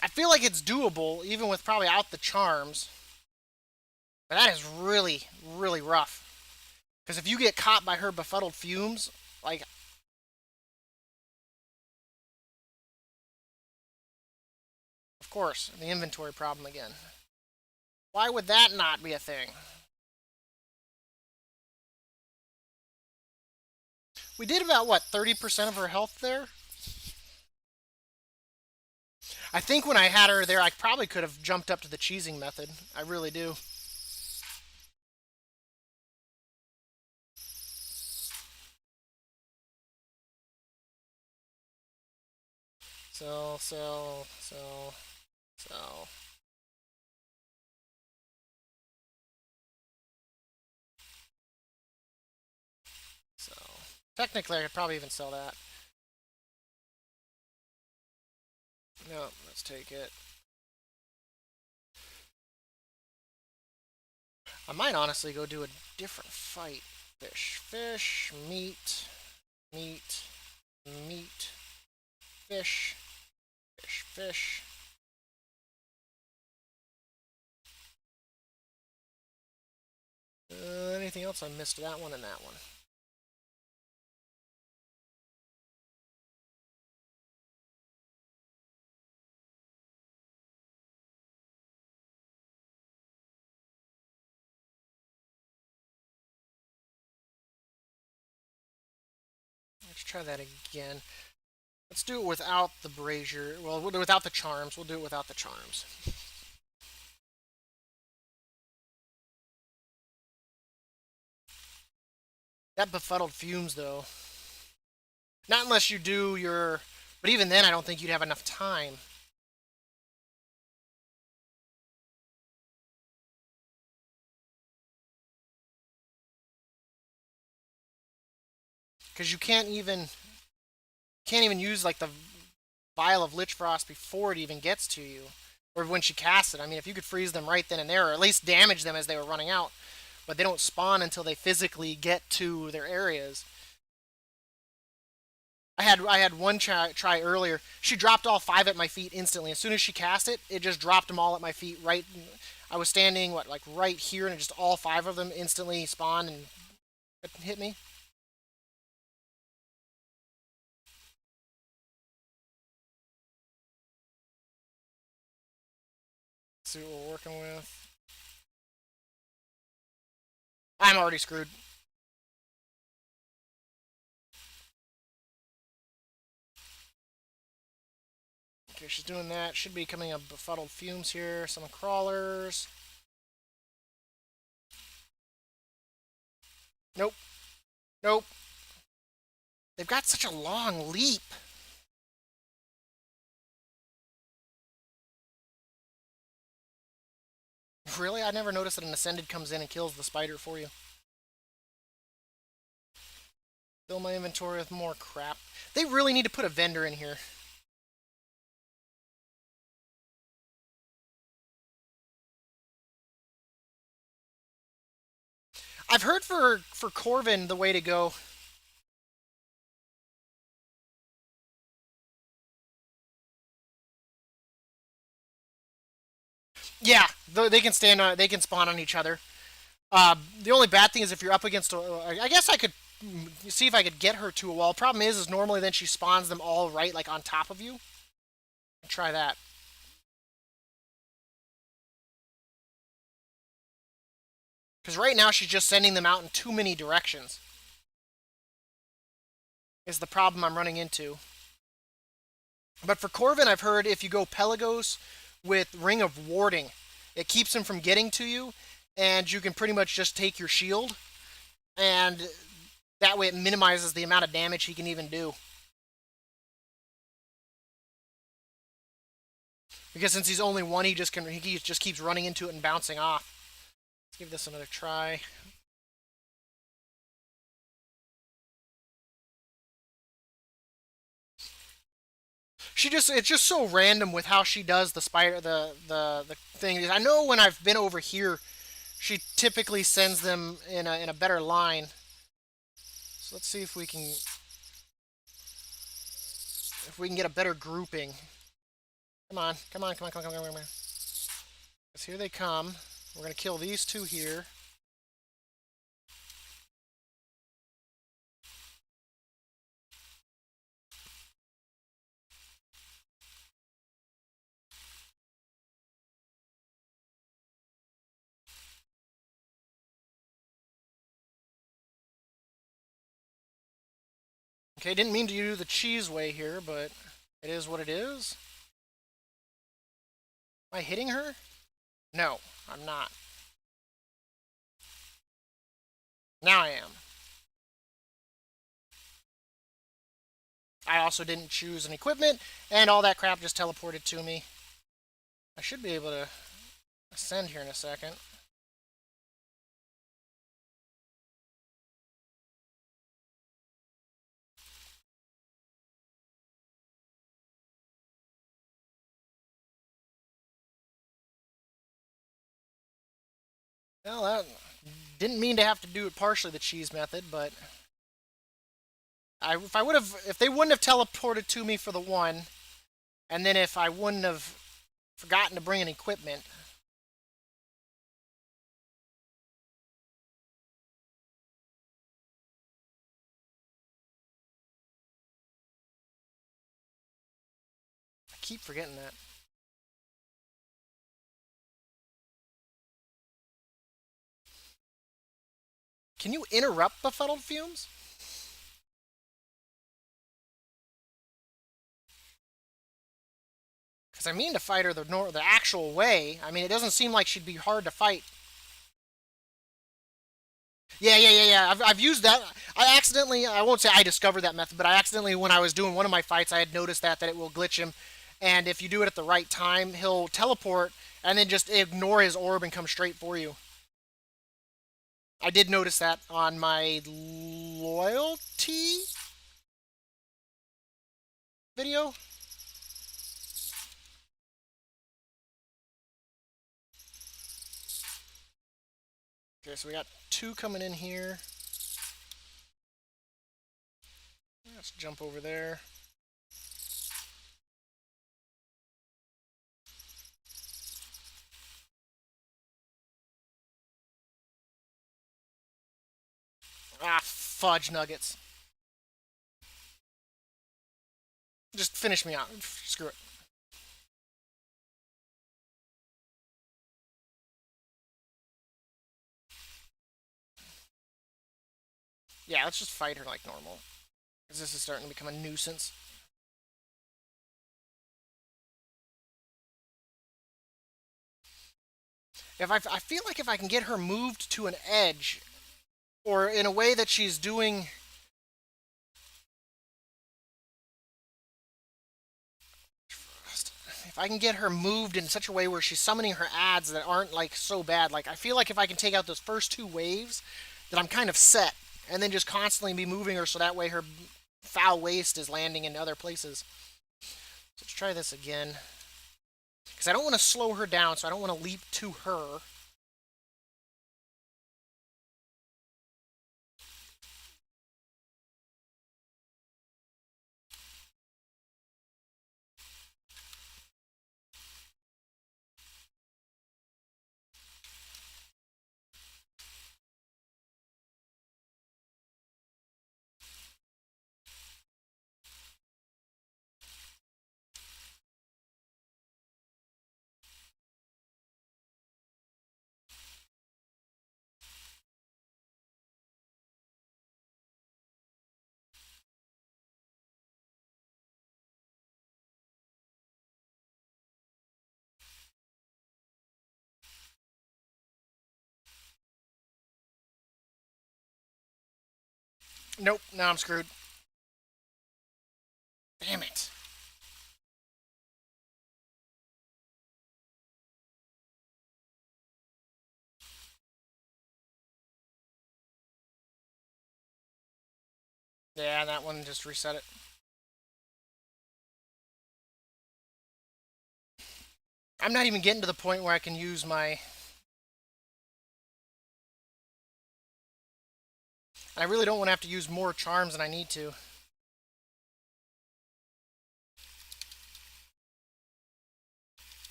I feel like it's doable, even with probably out the charms. But that is really, really rough. Because if you get caught by her befuddled fumes, like... Of course, the inventory problem again. Why would that not be a thing? We did about, what, 30% of her health there? I think when I had her there, I probably could have jumped up to the cheesing method. I really do. So, so, so, so. So. Technically, I could probably even sell that. No, let's take it. I might honestly go do a different fight. Fish, fish, meat, meat, meat, fish, fish, fish. Anything else? I missed that one and that one. Let's try that again. Let's do it without the brazier. Well, we'll do it without the charms. We'll do it without the charms. That befuddled fumes, though. Not unless you do your... But even then, I don't think you'd have enough time. Because you can't even use like the vial of Lich Frost before it even gets to you, or when she casts it. I mean, if you could freeze them right then and there, or at least damage them as they were running out, but they don't spawn until they physically get to their areas. I had one try earlier. She dropped all 5 at my feet instantly. As soon as she cast it, it just dropped them all at my feet. Right, I was standing like right here, and just all 5 of them instantly spawned and hit me. Let's see what we're working with. I'm already screwed. Okay, she's doing that. Should be coming up befuddled fumes here. Some crawlers. Nope. Nope. They've got such a long leap. Really? I never noticed that an Ascended comes in and kills the spider for you. Fill my inventory with more crap. They really need to put a vendor in here. I've heard for Corvin the way to go. Yeah, they can stand on. They can spawn on each other. The only bad thing is if you're up against. I guess I could see if I could get her to a wall. Problem is normally then she spawns them all right like on top of you. Try that. Because right now she's just sending them out in too many directions. Is the problem I'm running into. But for Corvin, I've heard if you go Pelagos with Ring of Warding, it keeps him from getting to you, and you can pretty much just take your shield, and that way it minimizes the amount of damage he can even do. Because since he's only one, he just keeps running into it and bouncing off. Let's give this another try. It's just so random with how she does the spider the thing. I know when I've been over here, she typically sends them in a better line. So let's see if we can get a better grouping. Come on, come on, come on, come on, come on, come on. Because here they come. We're gonna kill these two here. Okay, didn't mean to do the cheese way here, but it is what it is. Am I hitting her? No, I'm not. Now I am. I also didn't choose an equipment, and all that crap just teleported to me. I should be able to ascend here in a second. Well, that didn't mean to have to do it partially the cheese method, but if they wouldn't have teleported to me for the one, and then if I wouldn't have forgotten to bring an equipment. I keep forgetting that. Can you interrupt befuddled fumes? Because I mean to fight her the actual way. I mean, it doesn't seem like she'd be hard to fight. Yeah. I've used that. I won't say I discovered that method, but I accidentally, when I was doing one of my fights, I had noticed that it will glitch him. And if you do it at the right time, he'll teleport and then just ignore his orb and come straight for you. I did notice that on my loyalty video. Okay, so we got two coming in here. Let's jump over there. Ah, fudge nuggets. Just finish me out. Screw it. Yeah, let's just fight her like normal. Because this is starting to become a nuisance. I feel like if I can get her moved to an edge, or in a way that she's doing. If I can get her moved in such a way where she's summoning her ads that aren't like so bad, like I feel like if I can take out those first two waves, that I'm kind of set, and then just constantly be moving her so that way her foul waste is landing in other places. So let's try this again. Because I don't want to slow her down, so I don't want to leap to her. Nope, now I'm screwed. Damn it. Yeah, that one just reset it. I'm not even getting to the point where I can use my... I really don't want to have to use more charms than I need to.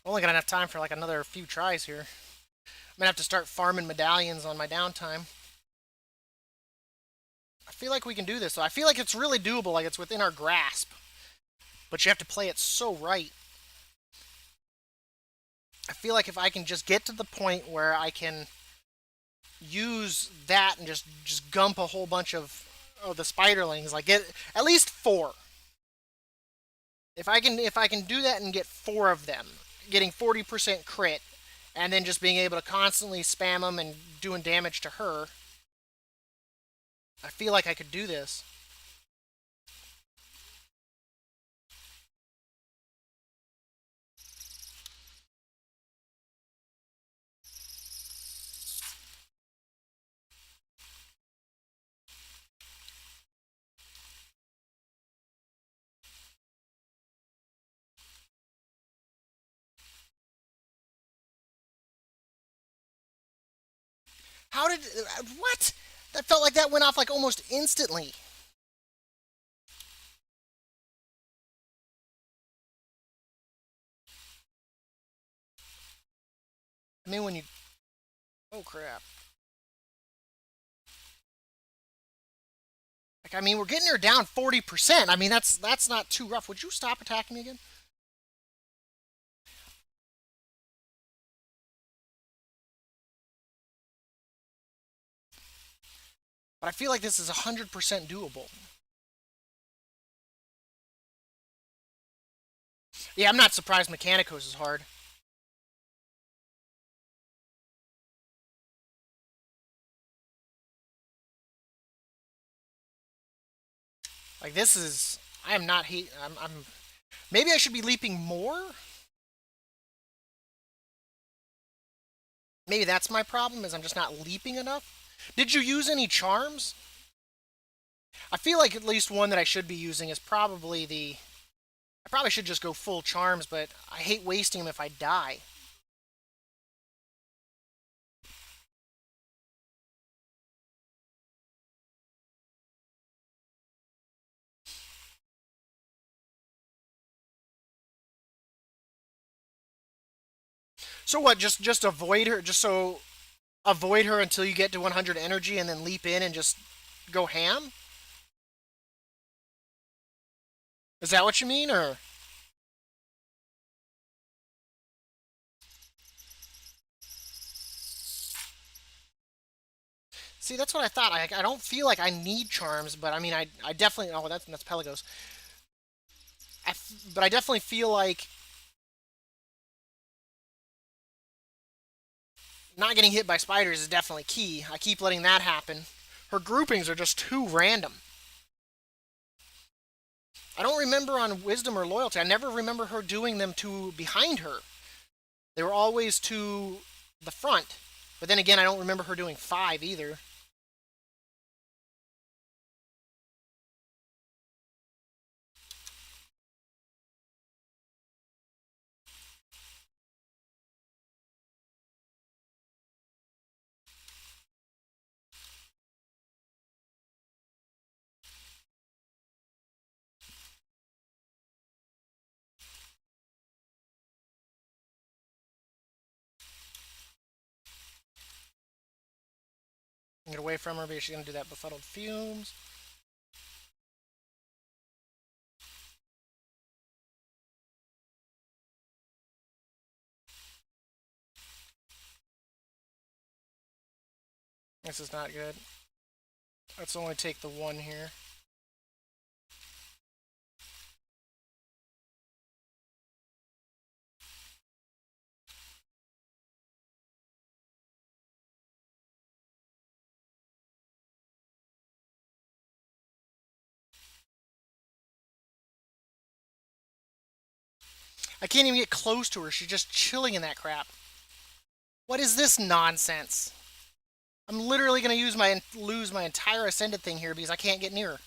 Only got enough time for like another few tries here. I'm gonna have to start farming medallions on my downtime. I feel like we can do this, though. I feel like it's really doable, like it's within our grasp. But you have to play it so right. I feel like if I can just get to the point where I can use that and just gump a whole bunch of the spiderlings, like get at least four. If I can do that and get four of them, getting 40% crit, and then just being able to constantly spam them and doing damage to her, I feel like I could do this. How did... What? That felt like that went off like almost instantly. I mean, when you... Oh, crap. Like, I mean, we're getting her down 40%. I mean, that's not too rough. Would you stop attacking me again? But I feel like this is 100% doable. Yeah, I'm not surprised Mechanicos is hard. Like, this is... I am not hate... I'm... Maybe I should be leaping more? Maybe that's my problem, is I'm just not leaping enough? Did you use any charms? I feel like at least one that I should be using is probably the... I probably should just go full charms, but I hate wasting them if I die. So what, just avoid her, just so... Avoid her until you get to 100 energy and then leap in and just go ham? Is that what you mean, or... See, that's what I thought. I don't feel like I need charms, but I mean, I definitely... Oh, that's Pelagos. But I definitely feel like Not getting hit by spiders is definitely key. I keep letting that happen. Her groupings are just too random. I don't remember on wisdom or loyalty. I never remember her doing them to behind her. They were always to the front. But then again, I don't remember her doing 5 either. Get away from her because she's going to do that befuddled fumes. This is not good. Let's only take the 1 here. I can't even get close to her. She's just chilling in that crap. What is this nonsense? I'm literally going to lose my entire ascended thing here because I can't get near her.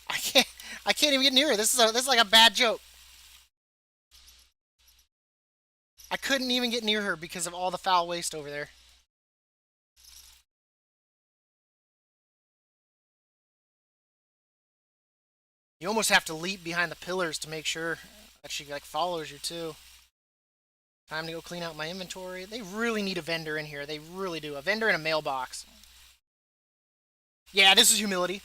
I can't. I can't even get near her. This is like a bad joke. I couldn't even get near her because of all the foul waste over there. You almost have to leap behind the pillars to make sure that she like follows you too. Time to go clean out my inventory. They really need a vendor in here. They really do. A vendor and a mailbox. Yeah, this is humility.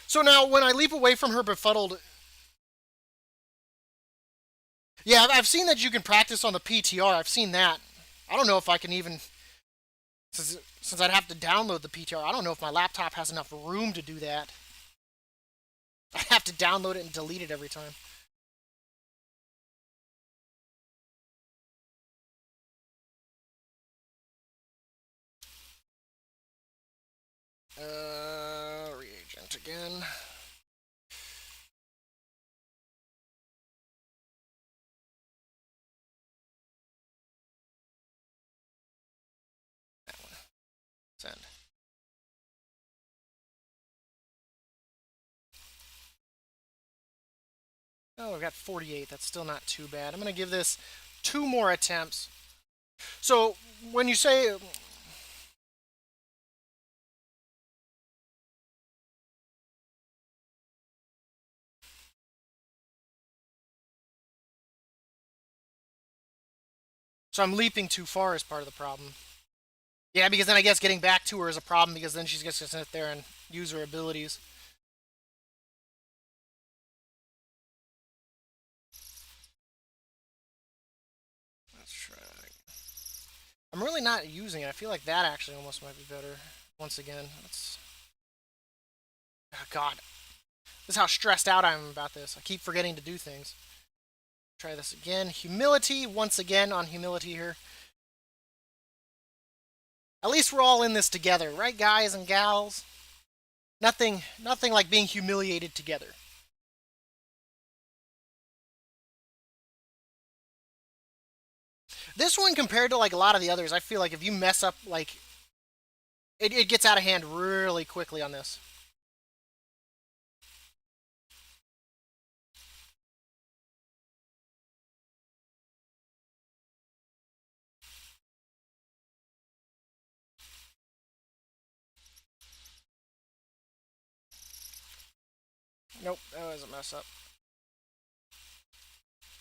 So now, when I leap away from her befuddled... Yeah, I've seen that you can practice on the PTR. I've seen that. I don't know if I can even... Since I'd have to download the PTR, I don't know if my laptop has enough room to do that. I have to download it and delete it every time. Reagent again. That one. Send. Oh, I've got 48. That's still not too bad. I'm going to give this 2 more attempts. So, when you say... So I'm leaping too far is part of the problem. Yeah, because then I guess getting back to her is a problem because then she's just going to sit there and use her abilities. Let's try. I'm really not using it. I feel like that actually almost might be better. Once again, let's... Oh, God. This is how stressed out I am about this. I keep forgetting to do things. Try this again. Humility, once again on humility here. At least we're all in this together, right, guys and gals? Nothing like being humiliated together. This one, compared to like a lot of the others, I feel like if you mess up, like, it gets out of hand really quickly on this. Nope, that was a mess up.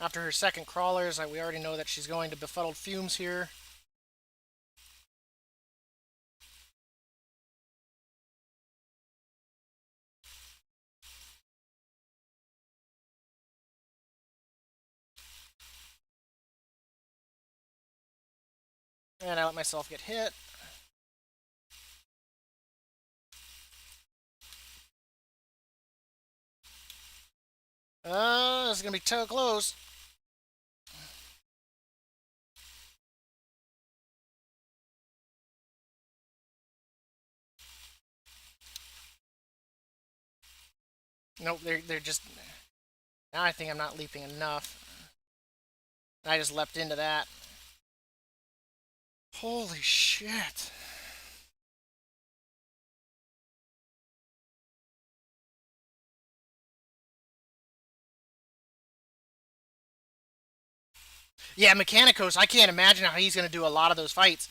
After her second crawlers, we already know that she's going to befuddled fumes here. And I let myself get hit. This is gonna be too close. Nope, they're just. Now I think I'm not leaping enough. I just leapt into that. Holy shit. Yeah, Mechanicos, I can't imagine how he's going to do a lot of those fights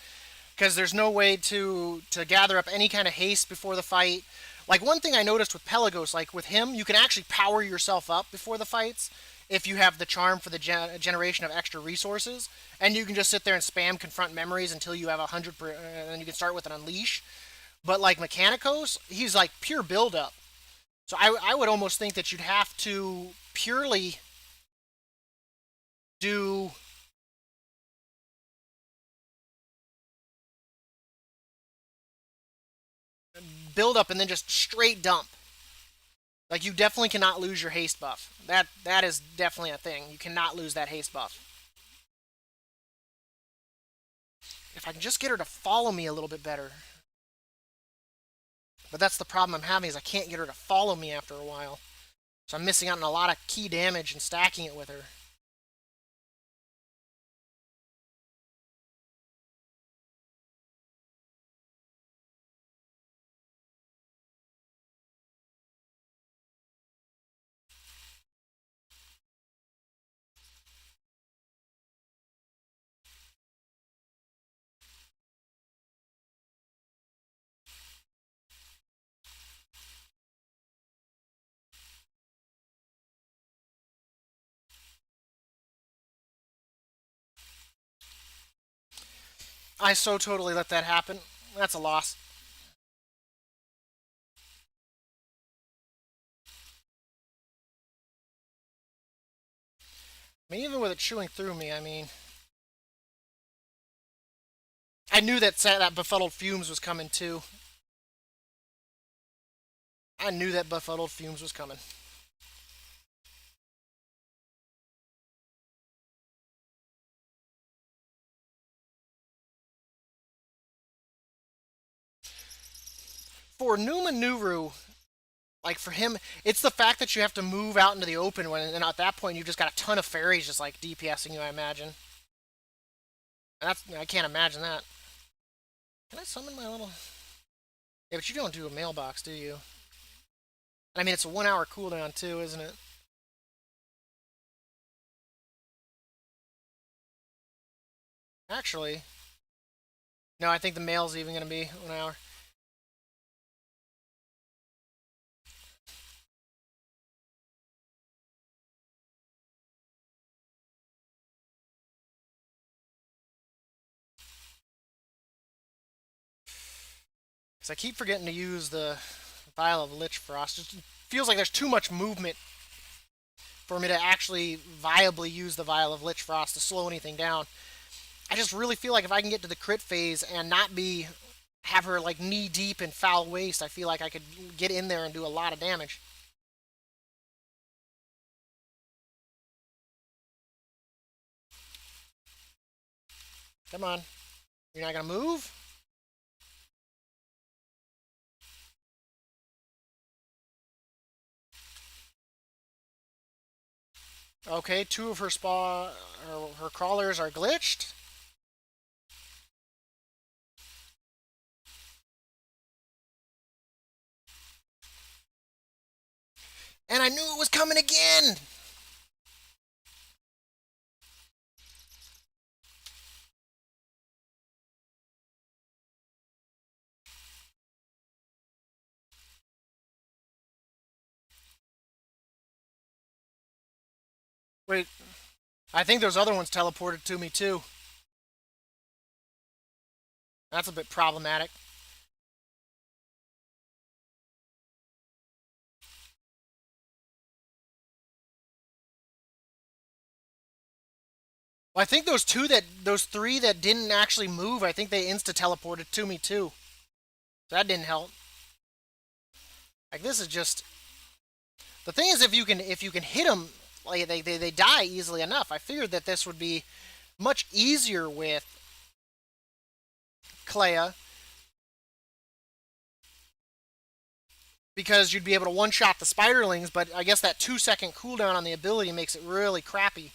because there's no way to gather up any kind of haste before the fight. Like one thing I noticed with Pelagos, like with him, you can actually power yourself up before the fights if you have the charm for the generation of extra resources, and you can just sit there and spam confront memories until you have 100, and then you can start with an unleash. But like Mechanicos, he's like pure build up. So I would almost think that you'd have to purely do build up and then just straight dump. Like you definitely cannot lose your haste buff. That is definitely a thing. You cannot lose that haste buff. If I can just get her to follow me a little bit better. But that's the problem I'm having is I can't get her to follow me after a while. So I'm missing out on a lot of key damage and stacking it with her. I so totally let that happen. That's a loss. I mean, even with it chewing through me, I mean, I knew that befuddled fumes was coming too. I knew that befuddled fumes was coming. For Numa Nuru, like for him, it's the fact that you have to move out into the open when, and at that point you've just got a ton of fairies just like DPSing you. I imagine. And that's I can't imagine that. Can I summon my little? Yeah, but you don't do a mailbox, do you? I mean, it's a 1 hour cooldown too, isn't it? Actually, no. I think the mail's even gonna be 1 hour. Because I keep forgetting to use the Vial of Lich Frost. It feels like there's too much movement for me to actually viably use the Vial of Lich Frost to slow anything down. I just really feel like if I can get to the crit phase and not be have her like knee deep in foul waste, I feel like I could get in there and do a lot of damage. Come on, you're not gonna move. Okay, two of her crawlers are glitched. And I knew it was coming again! Wait, I think those other ones teleported to me too. That's a bit problematic. Well, I think those three that didn't actually move, I think they insta teleported to me too. So that didn't help. Like this is just the thing is if you can hit them, like they die easily enough. I figured that this would be much easier with Clea because you'd be able to one shot the spiderlings, but I guess that 2 second cooldown on the ability makes it really crappy.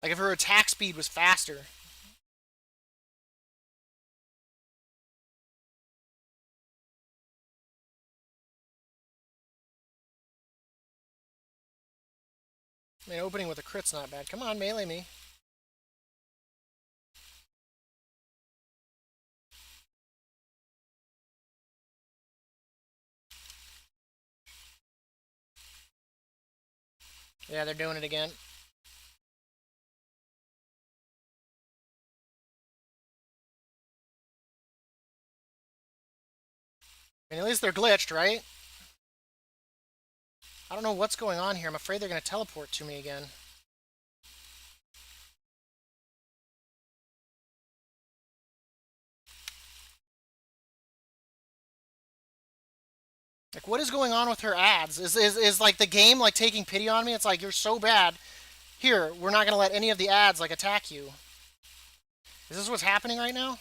Like if her attack speed was faster. I mean, opening with a crit's not bad. Come on, melee me. Yeah, they're doing it again. I mean, at least they're glitched, right? I don't know what's going on here. I'm afraid they're going to teleport to me again. Like, what is going on with her ads? Is like the game like taking pity on me? It's like you're so bad. Here, we're not going to let any of the ads like attack you. Is this what's happening right now?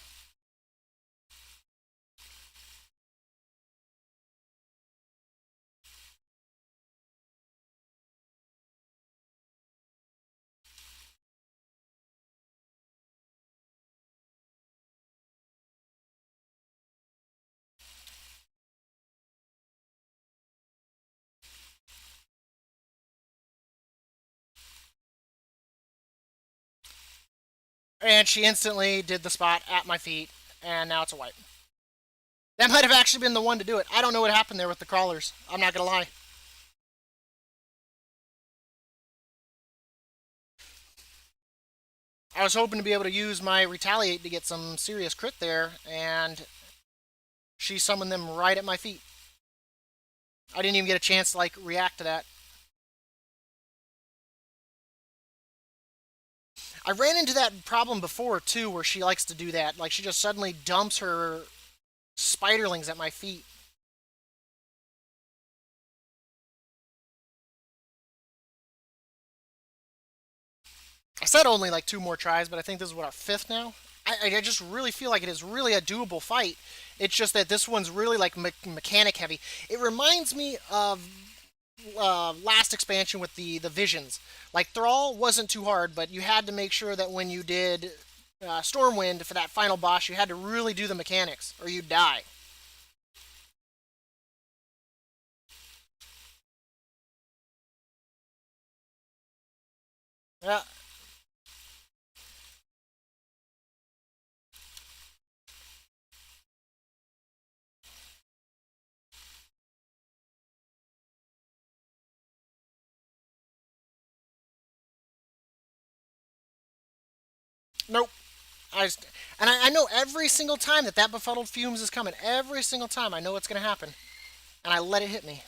And she instantly did the spot at my feet, and now it's a wipe. That might have actually been the one to do it. I don't know what happened there with the crawlers. I'm not going to lie. I was hoping to be able to use my retaliate to get some serious crit there, and she summoned them right at my feet. I didn't even get a chance to like react to that. I ran into that problem before too, where she likes to do that. Like she just suddenly dumps her spiderlings at my feet. I said only like two more tries, but I think this is what our fifth now. I just really feel like it is really a doable fight. It's just that this one's really like mechanic heavy. It reminds me of last expansion with the visions. Like Thrall wasn't too hard, but you had to make sure that when you did Stormwind for that final boss, you had to really do the mechanics, or you'd die. Yeah. Nope. I know every single time that befuddled fumes is coming. Every single time I know what's gonna happen, and I let it hit me.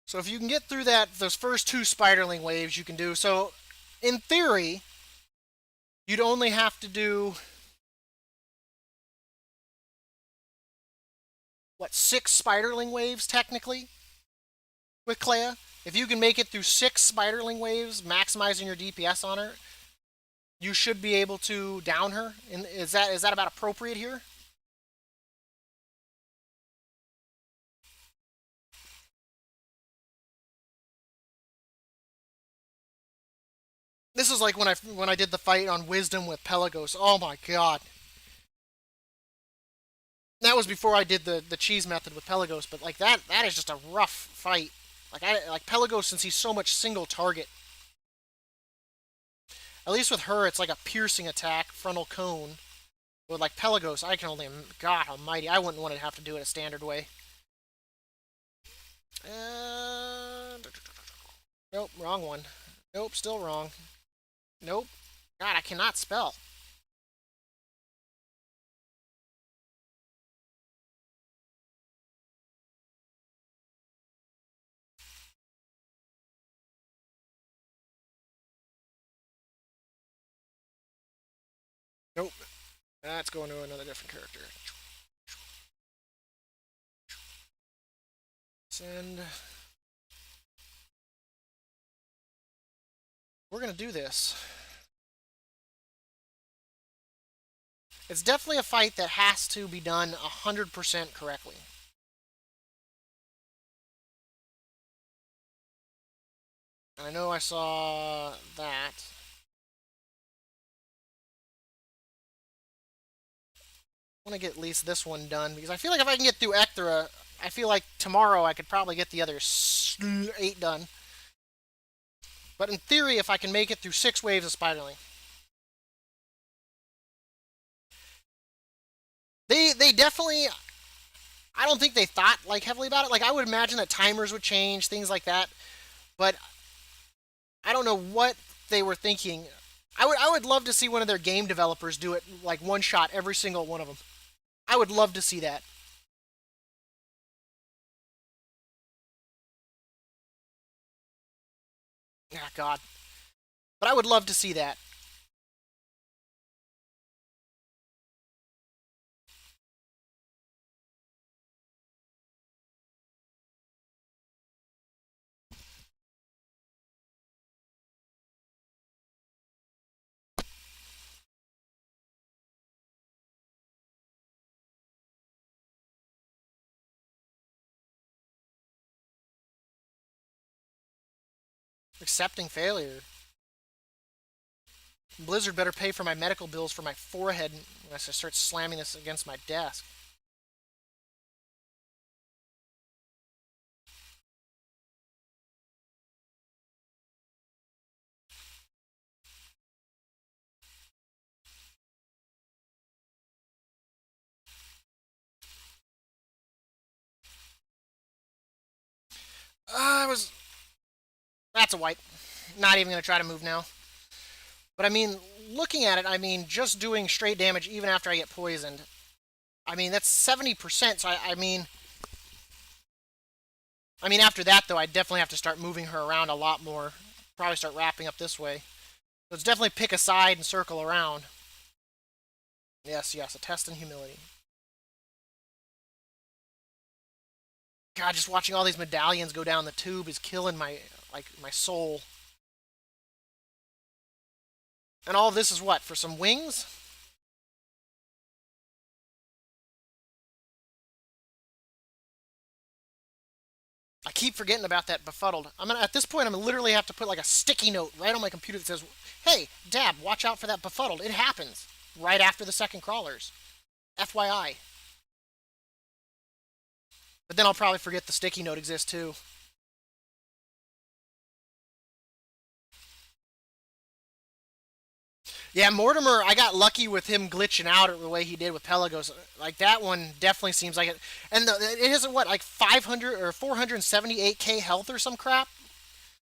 So if you can get through those first two spiderling waves, you can do so. In theory, you'd only have to do what, 6 spiderling waves technically with Clea. If you can make it through 6 spiderling waves, maximizing your DPS on her, you should be able to down her. And is that about appropriate here? This is like when I did the fight on Wisdom with Pelagos. Oh my god. That was before I did the cheese method with Pelagos, but like that is just a rough fight. Like Pelagos, since he's so much single target. At least with her, it's like a piercing attack, frontal cone. With like Pelagos, I can only, God Almighty, I wouldn't want to have to do it a standard way. Nope, wrong one. Nope, still wrong. Nope. God, I cannot spell. Nope. That's going to another different character. Send. We're going to do this. It's definitely a fight that has to be done 100% correctly. I know I saw that. I want to get at least this one done because I feel like if I can get through Ecthra, I feel like tomorrow I could probably get the other 8 done. But in theory, if I can make it through 6 waves of Spiderling, they definitely. I don't think they thought like heavily about it. Like I would imagine that timers would change, things like that. But I don't know what they were thinking. I would love to see one of their game developers do it like one shot every single one of them. I would love to see that. Ah, God. But I would love to see that. Accepting failure. Blizzard better pay for my medical bills for my forehead unless I start slamming this against my desk. I was. That's a wipe. Not even going to try to move now. But I mean, looking at it, I mean, just doing straight damage even after I get poisoned. I mean, that's 70%. So I mean, after that though, I definitely have to start moving her around a lot more. Probably start wrapping up this way. So it's definitely pick a side and circle around. Yes, yes, a test in humility. God, just watching all these medallions go down the tube is killing my soul. And all this is what, for some wings? I keep forgetting about that befuddled. At this point I'm gonna literally have to put like a sticky note right on my computer that says, "Hey, Dab, watch out for that befuddled. It happens right after the second crawlers. FYI." But then I'll probably forget the sticky note exists too. Yeah, Mortimer, I got lucky with him glitching out the way he did with Pelagos. Like that one definitely seems like it. And it has what, like 500 or 478k health or some crap.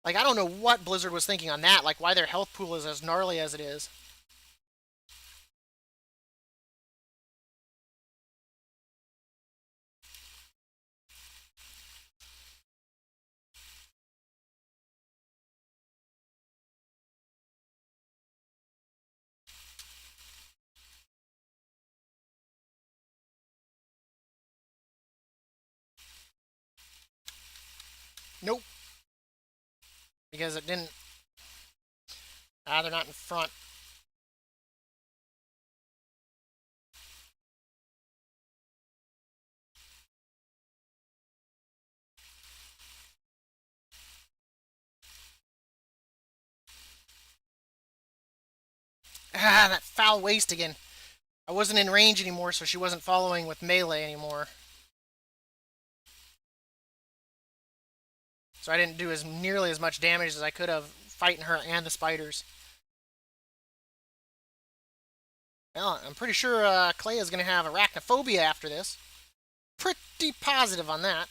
Like I don't know what Blizzard was thinking on that. Like why their health pool is as gnarly as it is. Nope, because it didn't. Ah, they're not in front. Ah, that foul waste again. I wasn't in range anymore, so she wasn't following with melee anymore. So I didn't do as nearly as much damage as I could have fighting her and the spiders. Well, I'm pretty sure Clay is going to have arachnophobia after this. Pretty positive on that.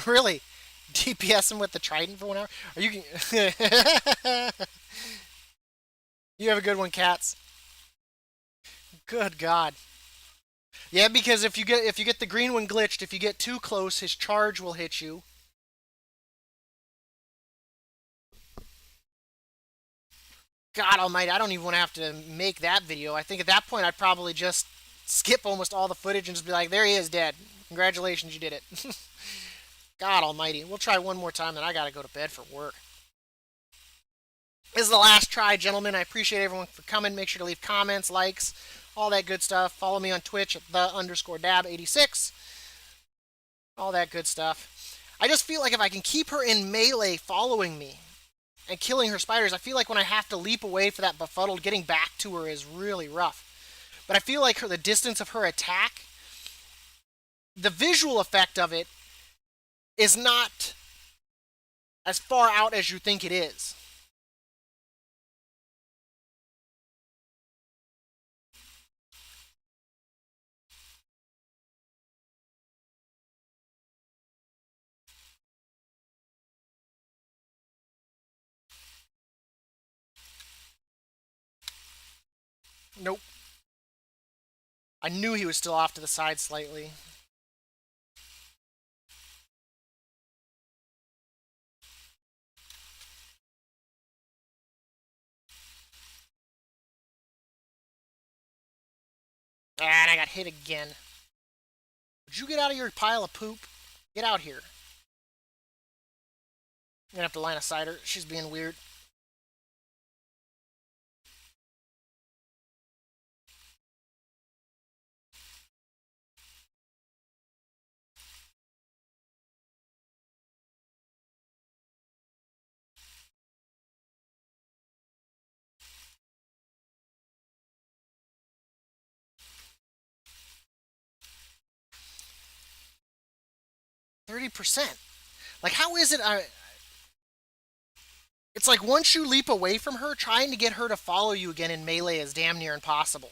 Really? DPS him with the trident for 1 hour? Are you? You have a good one, Cats. Good God. Yeah, because if you get the green one glitched, if you get too close, his charge will hit you. God almighty, I don't even want to have to make that video. I think at that point I'd probably just skip almost all the footage and just be like, there he is, dead. Congratulations, you did it. God almighty. We'll try one more time, then I gotta go to bed for work. This is the last try, gentlemen. I appreciate everyone for coming. Make sure to leave comments, likes, all that good stuff. Follow me on Twitch at the_dab86. All that good stuff. I just feel like if I can keep her in melee following me and killing her spiders, I feel like when I have to leap away for that befuddled, getting back to her is really rough. But I feel like the distance of her attack, the visual effect of it is not as far out as you think it is. Nope. I knew he was still off to the side slightly. And I got hit again. Would you get out of your pile of poop? Get out here. I'm gonna have to line of sight her. She's being weird. %. Like, how is it? It's like once you leap away from her, trying to get her to follow you again in melee is damn near impossible.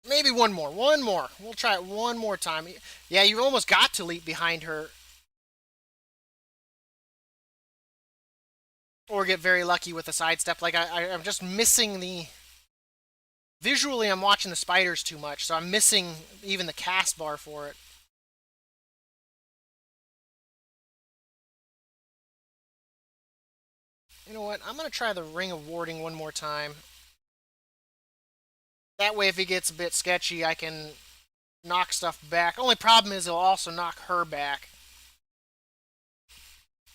Maybe one more. One more. We'll try it one more time. Yeah, you almost got to leap behind her. Or get very lucky with a sidestep. Like, I'm just missing the... Visually, I'm watching the spiders too much, so I'm missing even the cast bar for it. You know what? I'm going to try the Ring of Warding one more time. That way, if it gets a bit sketchy, I can knock stuff back. Only problem is it'll also knock her back.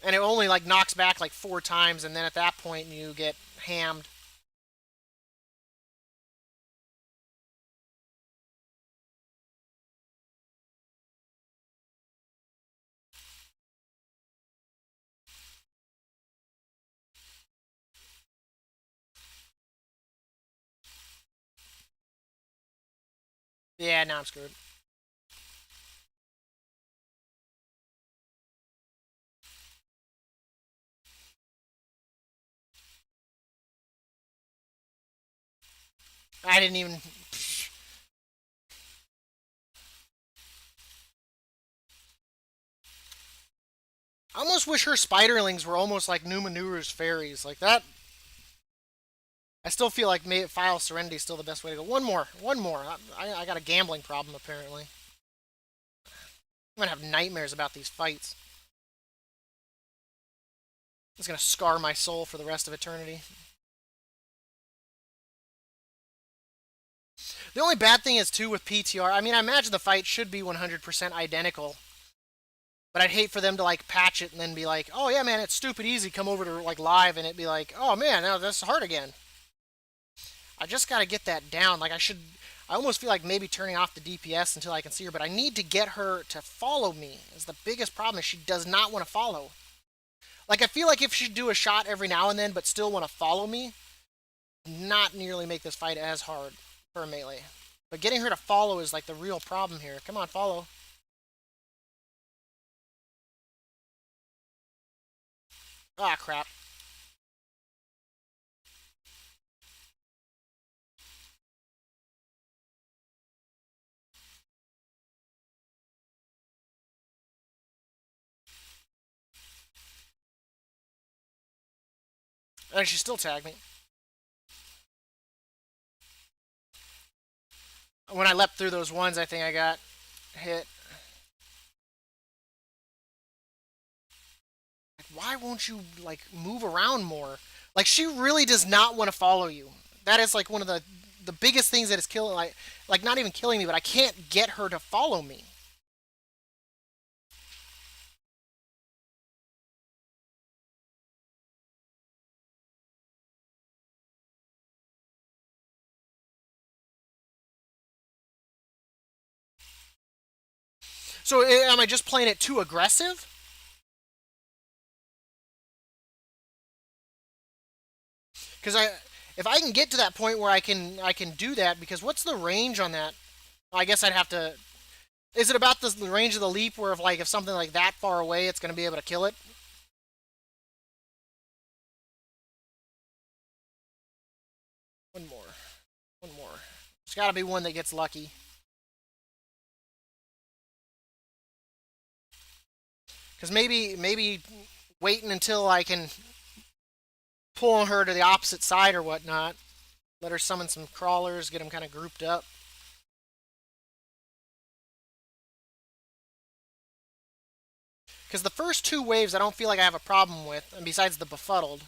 And it only like knocks back like 4 times, and then at that point you get hammed. Yeah, now I'm screwed. I didn't even... I almost wish her spiderlings were almost like Numenuru's fairies. Like that... I still feel like File Serenity is still the best way to go. One more. One more. I got a gambling problem, apparently. I'm gonna have nightmares about these fights. It's gonna scar my soul for the rest of eternity. The only bad thing is, too, with PTR, I mean, I imagine the fight should be 100% identical. But I'd hate for them to, like, patch it and then be like, oh, yeah, man, it's stupid easy. Come over to, like, live, and it'd be like, oh, man, now that's hard again. I just gotta get that down. Like, I almost feel like maybe turning off the DPS until I can see her, but I need to get her to follow me. Is the biggest problem is she does not want to follow. Like, I feel like if she'd do a shot every now and then, but still want to follow me, not nearly make this fight as hard for a melee. But getting her to follow is, like, the real problem here. Come on, follow. Ah, crap. And she still tagged me. When I leapt through those ones, I think I got hit. Why won't you like move around more? Like she really does not want to follow you. That is like one of the biggest things that is killing like not even killing me, but I can't get her to follow me. So am I just playing it too aggressive? Because if I can get to that point where I can do that, because what's the range on that? I guess I'd have to. Is it about the range of the leap where if something like that far away, it's going to be able to kill it? One more, one more. There's got to be one that gets lucky. Because maybe waiting until I can pull her to the opposite side or whatnot. Let her summon some crawlers, get them kind of grouped up. Because the first two waves I don't feel like I have a problem with, and besides the befuddled.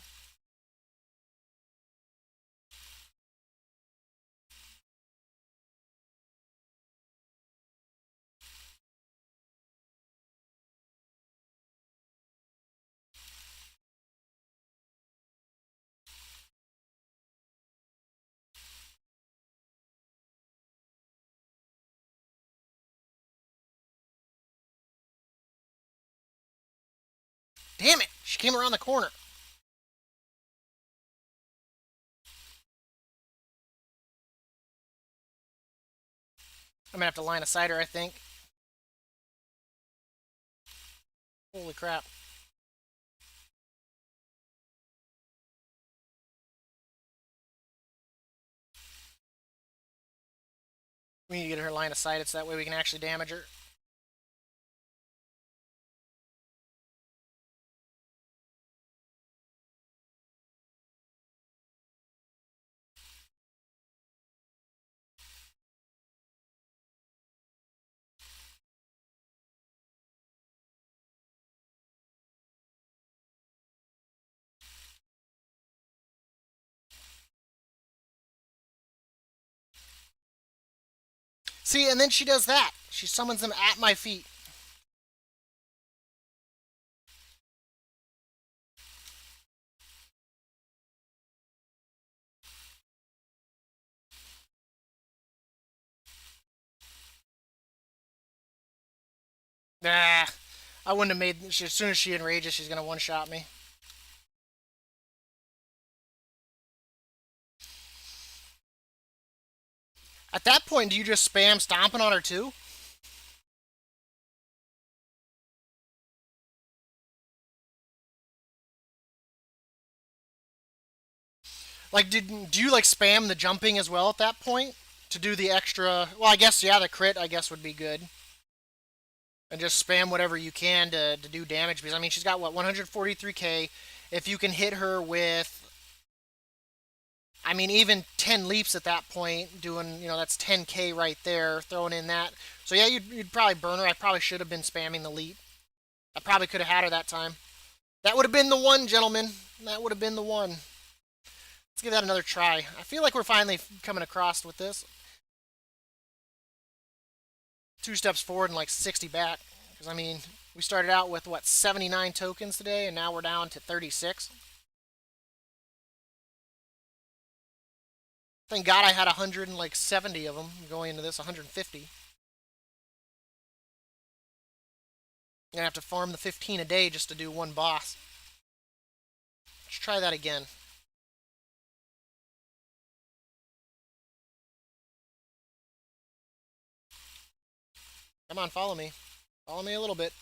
Damn it! She came around the corner. I'm gonna have to line a sighter, I think. Holy crap. We need to get her line of sight. It's that way we can actually damage her. See, and then she does that. She summons them at my feet. Nah, I wouldn't have made. As soon as she enrages, she's gonna one-shot me. At that point, do you just spam stomping on her too? Like, do you like spam the jumping as well at that point to do the extra? Well, I guess yeah, the crit I guess would be good, and just spam whatever you can to do damage because I mean she's got what 143k. If you can hit her with, I mean even 10 leaps at that point, doing that's 10k right there, throwing in that. So yeah, you'd probably burn her. I probably should have been spamming the leap. I probably could have had her that time. That would have been the one, gentlemen. That would have been the one. Let's give that another try. I feel like we're finally coming across with this. 2 steps forward and like 60 back. Because, I mean, we started out with, what, 79 tokens today, and now we're down to 36. Thank God I had 170 of them going into this, 150. Gonna have to farm the 15 a day just to do one boss. Let's try that again. Come on, follow me. Follow me a little bit.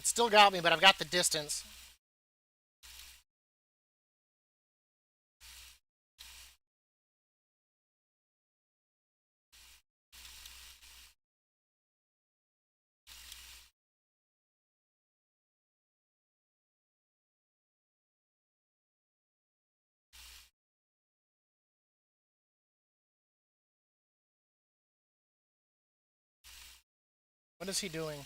Still got me, but I've got the distance. What is he doing?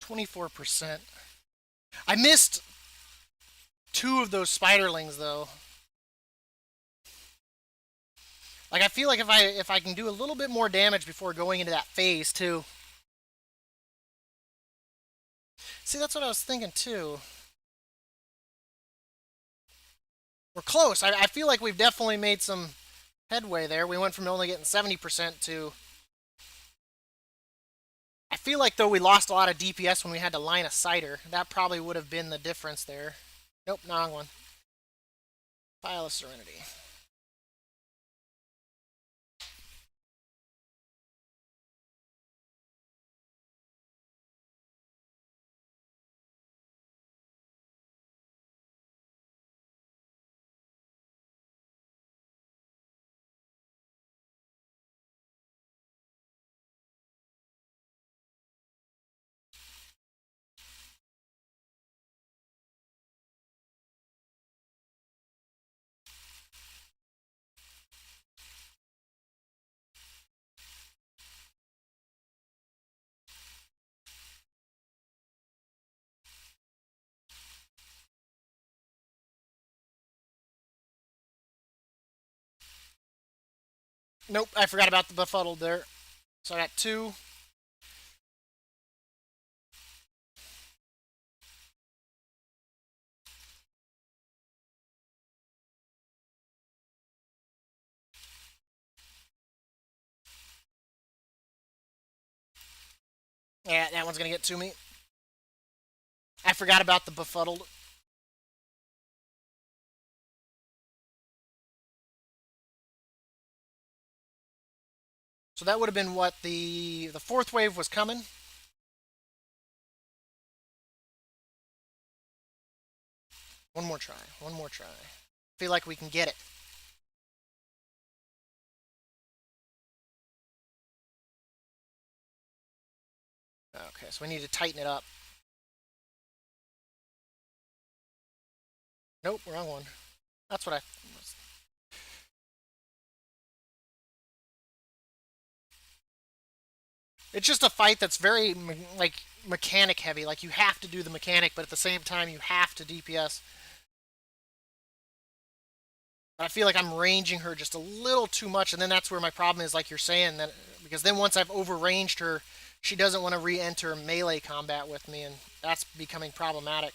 %24. I missed two of those spiderlings though. Like I feel like if I can do a little bit more damage before going into that phase too. See, that's what I was thinking too. We're close. I feel like we've definitely made some headway there. We went from only getting 70% to. I feel like though we lost a lot of DPS when we had to line a cider. That probably would have been the difference there. Nope, wrong one. File of Serenity. Nope, I forgot about the befuddled there. So I got two. Yeah, that one's gonna get to me. I forgot about the befuddled. So that would have been what the fourth wave was coming. One more try. One more try. Feel like we can get it. Okay, so we need to tighten it up. Nope, wrong one. That's what I. It's just a fight that's very like mechanic heavy. Like you have to do the mechanic, but at the same time you have to DPS. But I feel like I'm ranging her just a little too much, and then that's where my problem is, like you're saying, that because then once I've overranged her, she doesn't want to re-enter melee combat with me, and that's becoming problematic.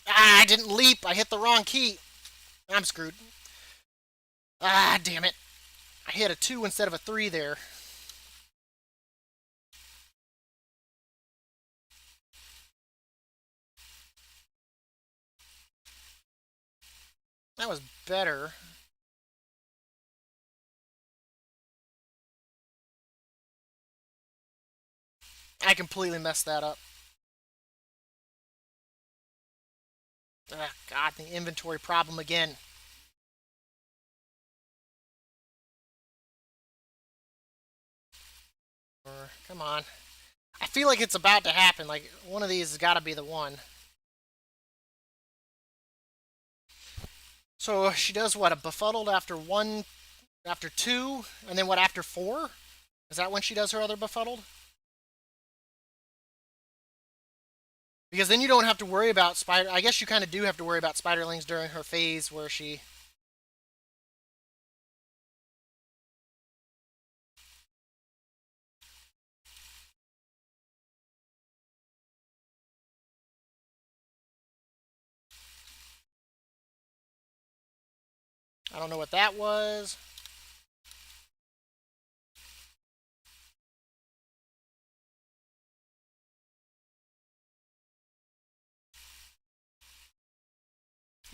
Ah, I didn't leap. I hit the wrong key. I'm screwed. Ah, damn it. I hit a 2 instead of a 3 there. That was better. I completely messed that up. Ugh, God, the inventory problem again. Come on. I feel like it's about to happen. Like, one of these has got to be the one. So she does what? A befuddled after one, after two, and then what after four? Is that when she does her other befuddled? Because then you don't have to worry about spider. I guess you kind of do have to worry about spiderlings during her phase where she. I don't know what that was.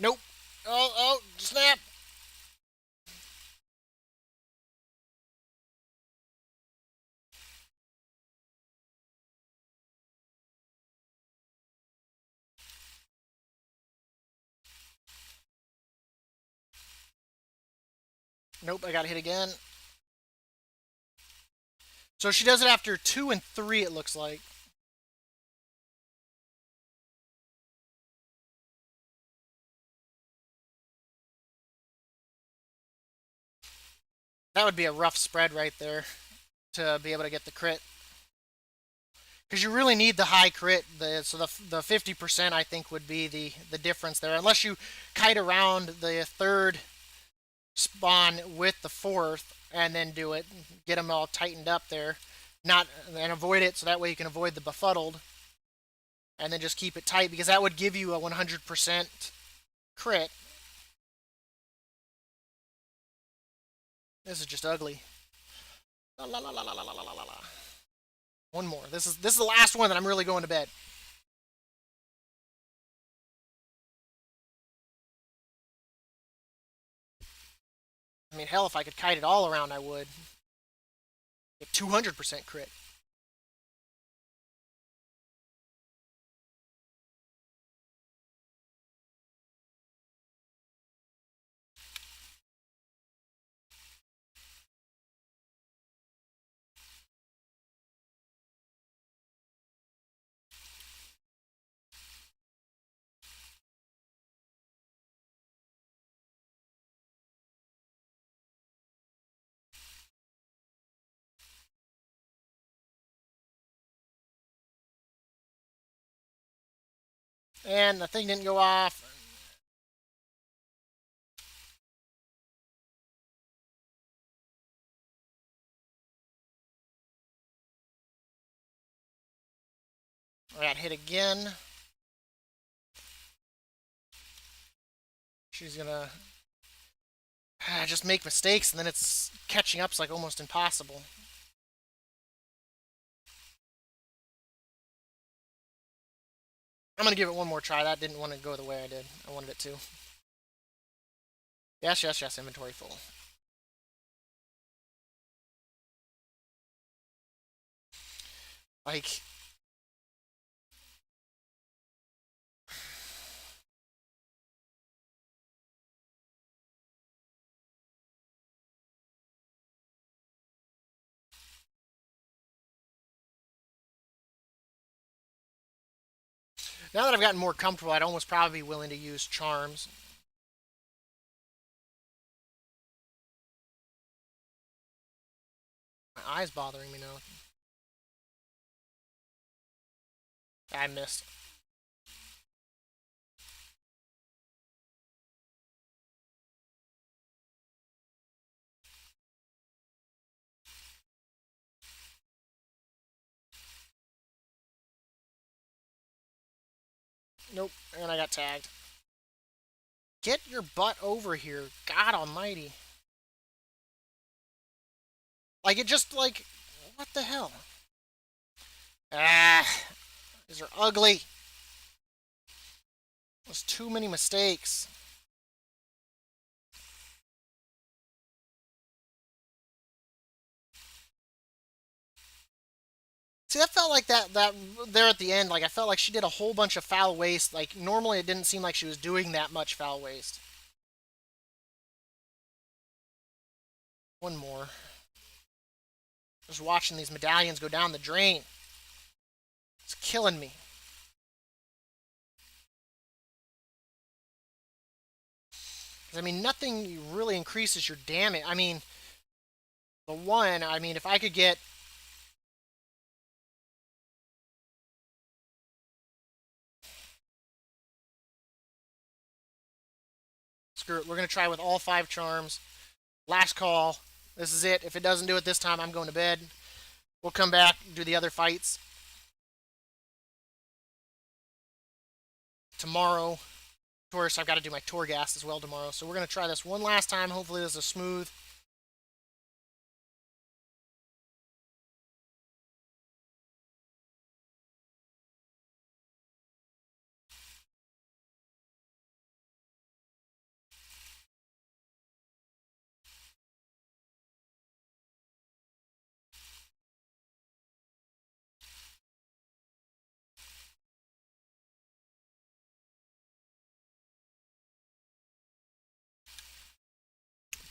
Nope. Oh, oh, snap. Nope, I got hit again. So she does it after two and three, it looks like. That would be a rough spread right there to be able to get the crit. Because you really need the high crit. So the 50% I think would be the difference there. Unless you kite around the third spawn with the fourth and then do it, get them all tightened up there, not and avoid it so that way you can avoid the befuddled, and then just keep it tight because that would give you a 100% crit. This is just ugly. La, la, la, la, la, la, la, la, la. One more. This is the last one that I'm really going to bed. I mean, hell, if I could kite it all around, I would. Get 200% crit. And the thing didn't go off. I got hit again. She's gonna just make mistakes, and then it's catching up's like almost impossible. I'm gonna give it one more try. That didn't want to go the way I did. I wanted it to. Yes, yes, yes. Inventory full. Like, now that I've gotten more comfortable, I'd almost probably be willing to use charms. My eye's bothering me now. I missed. Nope, and I got tagged. Get your butt over here. God almighty. Like, it just, like, what the hell? Ah, these are ugly. There's too many mistakes. See, that felt like that there at the end. Like I felt like she did a whole bunch of foul waste. Like normally, it didn't seem like she was doing that much foul waste. One more. Just watching these medallions go down the drain. It's killing me. I mean, nothing really increases your damage. I mean, the one. I mean, if I could get screw it, we're gonna try with all 5 charms. Last call. This is it. If it doesn't do it this time, I'm going to bed. We'll come back, do the other fights tomorrow. Of course, I've got to do my Torghast as well tomorrow. So we're going to try this one last time. Hopefully this is smooth.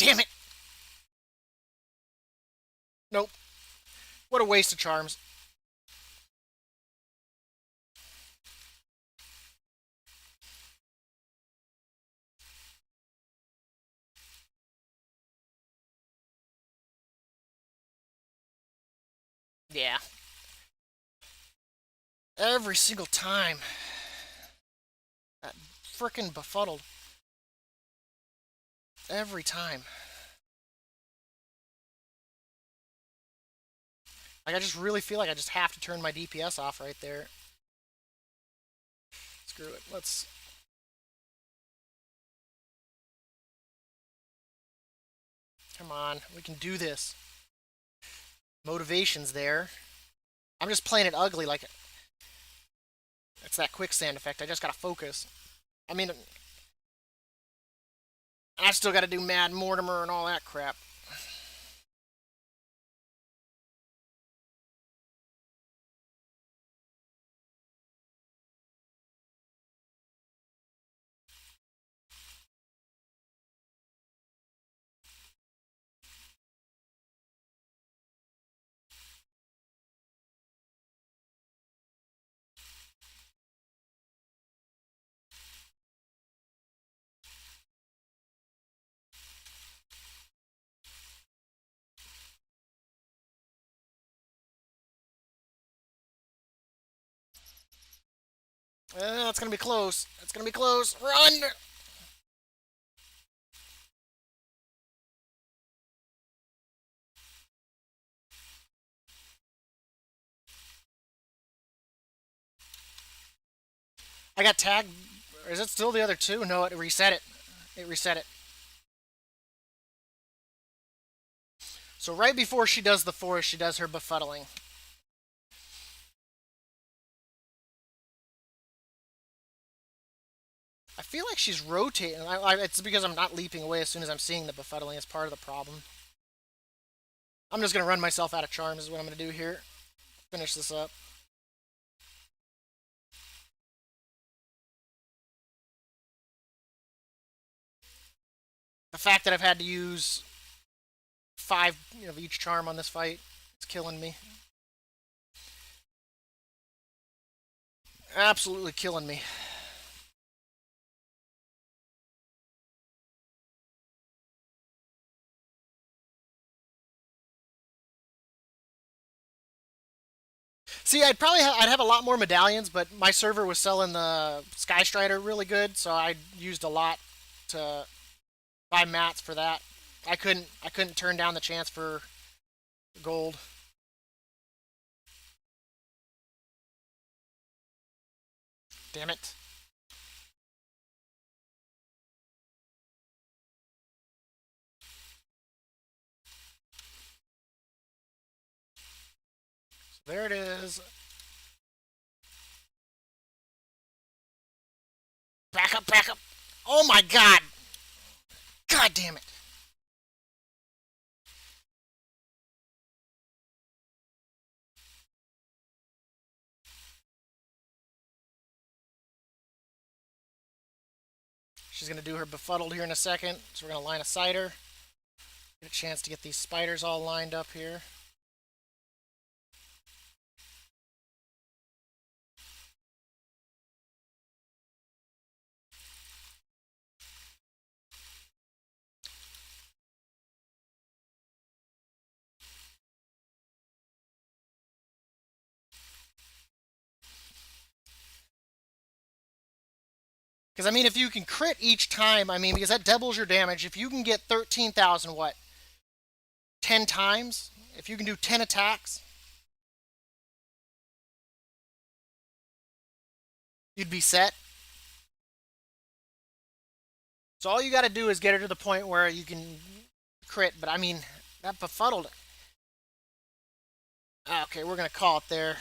Damn it! Nope. What a waste of charms. Yeah. Every single time. That frickin' befuddled. Every time. Like, I just really feel like I just have to turn my DPS off right there. Screw it. Let's... Come on. We can do this. Motivation's there. I'm just playing it ugly like... It's that quicksand effect. I just gotta focus. I mean... I still gotta do Mad Mortimer and all that crap. It's gonna be close. It's gonna be close. Run! I got tagged. Is it still the other two? No, it reset it. It reset it. So right before she does the forest, she does her befuddling. I feel like she's rotating. It's because I'm not leaping away as soon as I'm seeing the befuddling. It's part of the problem. I'm just gonna run myself out of charms. Is what I'm gonna do here. Finish this up. The fact that I've had to use 5 of each charm on this fight, it's killing me. Absolutely killing me. See, I'd have a lot more medallions, but my server was selling the Sky Strider really good, so I used a lot to buy mats for that. I couldn't turn down the chance for gold. Damn it. So there it is. Back up, back up. Oh my god. God damn it. She's going to do her befuddled here in a second. So we're going to line aside her. Get a chance to get these spiders all lined up here. Because, I mean, if you can crit each time, I mean, because that doubles your damage. If you can get 13,000, what? 10 times? If you can do 10 attacks, you'd be set. So all you got to do is get her to the point where you can crit. But, I mean, that befuddled. Okay, we're going to call it there.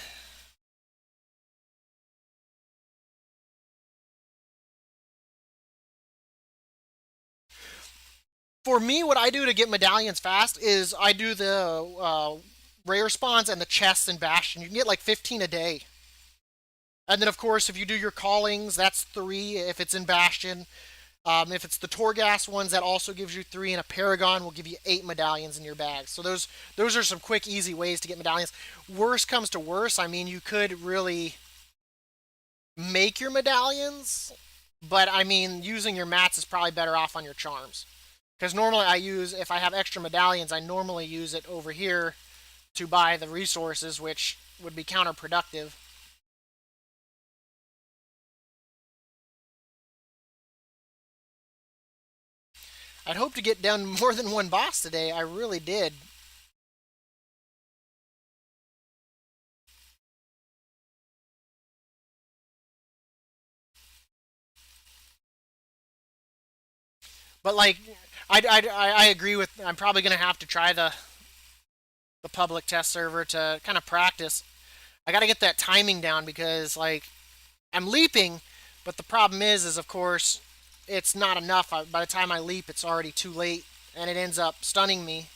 For me, what I do to get medallions fast is I do the rare spawns and the chests in Bastion. You can get like 15 a day. And then, of course, if you do your callings, that's 3 if it's in Bastion. If it's the Torghast ones, that also gives you 3, and a Paragon will give you 8 medallions in your bag. So those are some quick, easy ways to get medallions. Worst comes to worst, I mean, you could really make your medallions, but I mean, using your mats is probably better off on your charms. Because normally if I have extra medallions, I normally use it over here to buy the resources, which would be counterproductive. I'd hope to get done more than one boss today. I really did. But like, I agree with. I'm probably gonna have to try the public test server to kind of practice. I got to get that timing down because like I'm leaping, but the problem is of course it's not enough. By the time I leap, it's already too late, and it ends up stunning me.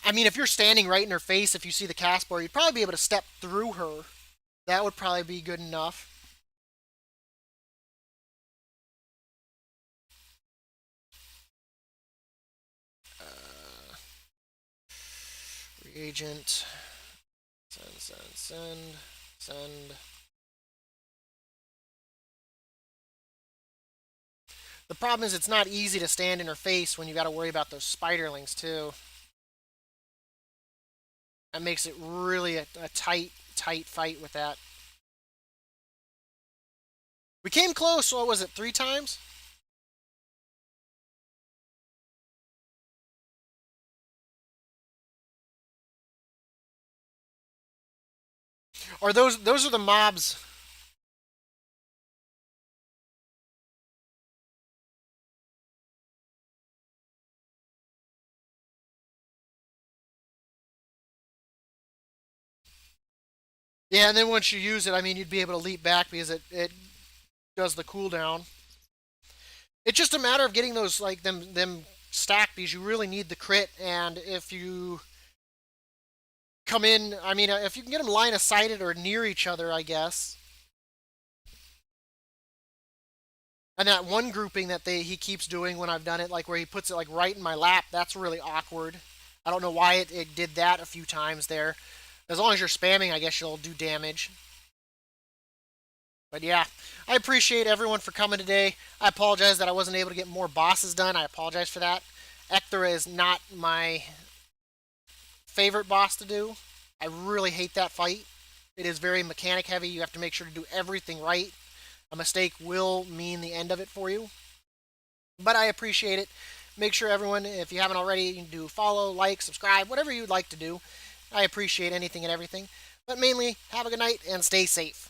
I mean, if you're standing right in her face, if you see the cast bar, you'd probably be able to step through her. That would probably be good enough. Uh, Reagent. Send. The problem is it's not easy to stand in her face when you got to worry about those spiderlings too. That makes it really a tight fight with that. We came close, what was it, 3 times? Or those are the mobs. Yeah, and then once you use it, I mean, you'd be able to leap back because it does the cooldown. It's just a matter of getting those like them stacked because you really need the crit, and if you come in, I mean, if you can get them line of sighted or near each other, I guess. And that one grouping that he keeps doing when I've done it, like where he puts it like right in my lap, that's really awkward. I don't know why it did that a few times there. As long as you're spamming, I guess you'll do damage. But yeah, I appreciate everyone for coming today. I apologize that I wasn't able to get more bosses done. I apologize for that. Ecthra is not my favorite boss to do. I really hate that fight. It is very mechanic heavy. You have to make sure to do everything right. A mistake will mean the end of it for you. But I appreciate it. Make sure everyone, if you haven't already, you can do follow, like, subscribe, whatever you'd like to do. I appreciate anything and everything. But mainly, have a good night and stay safe.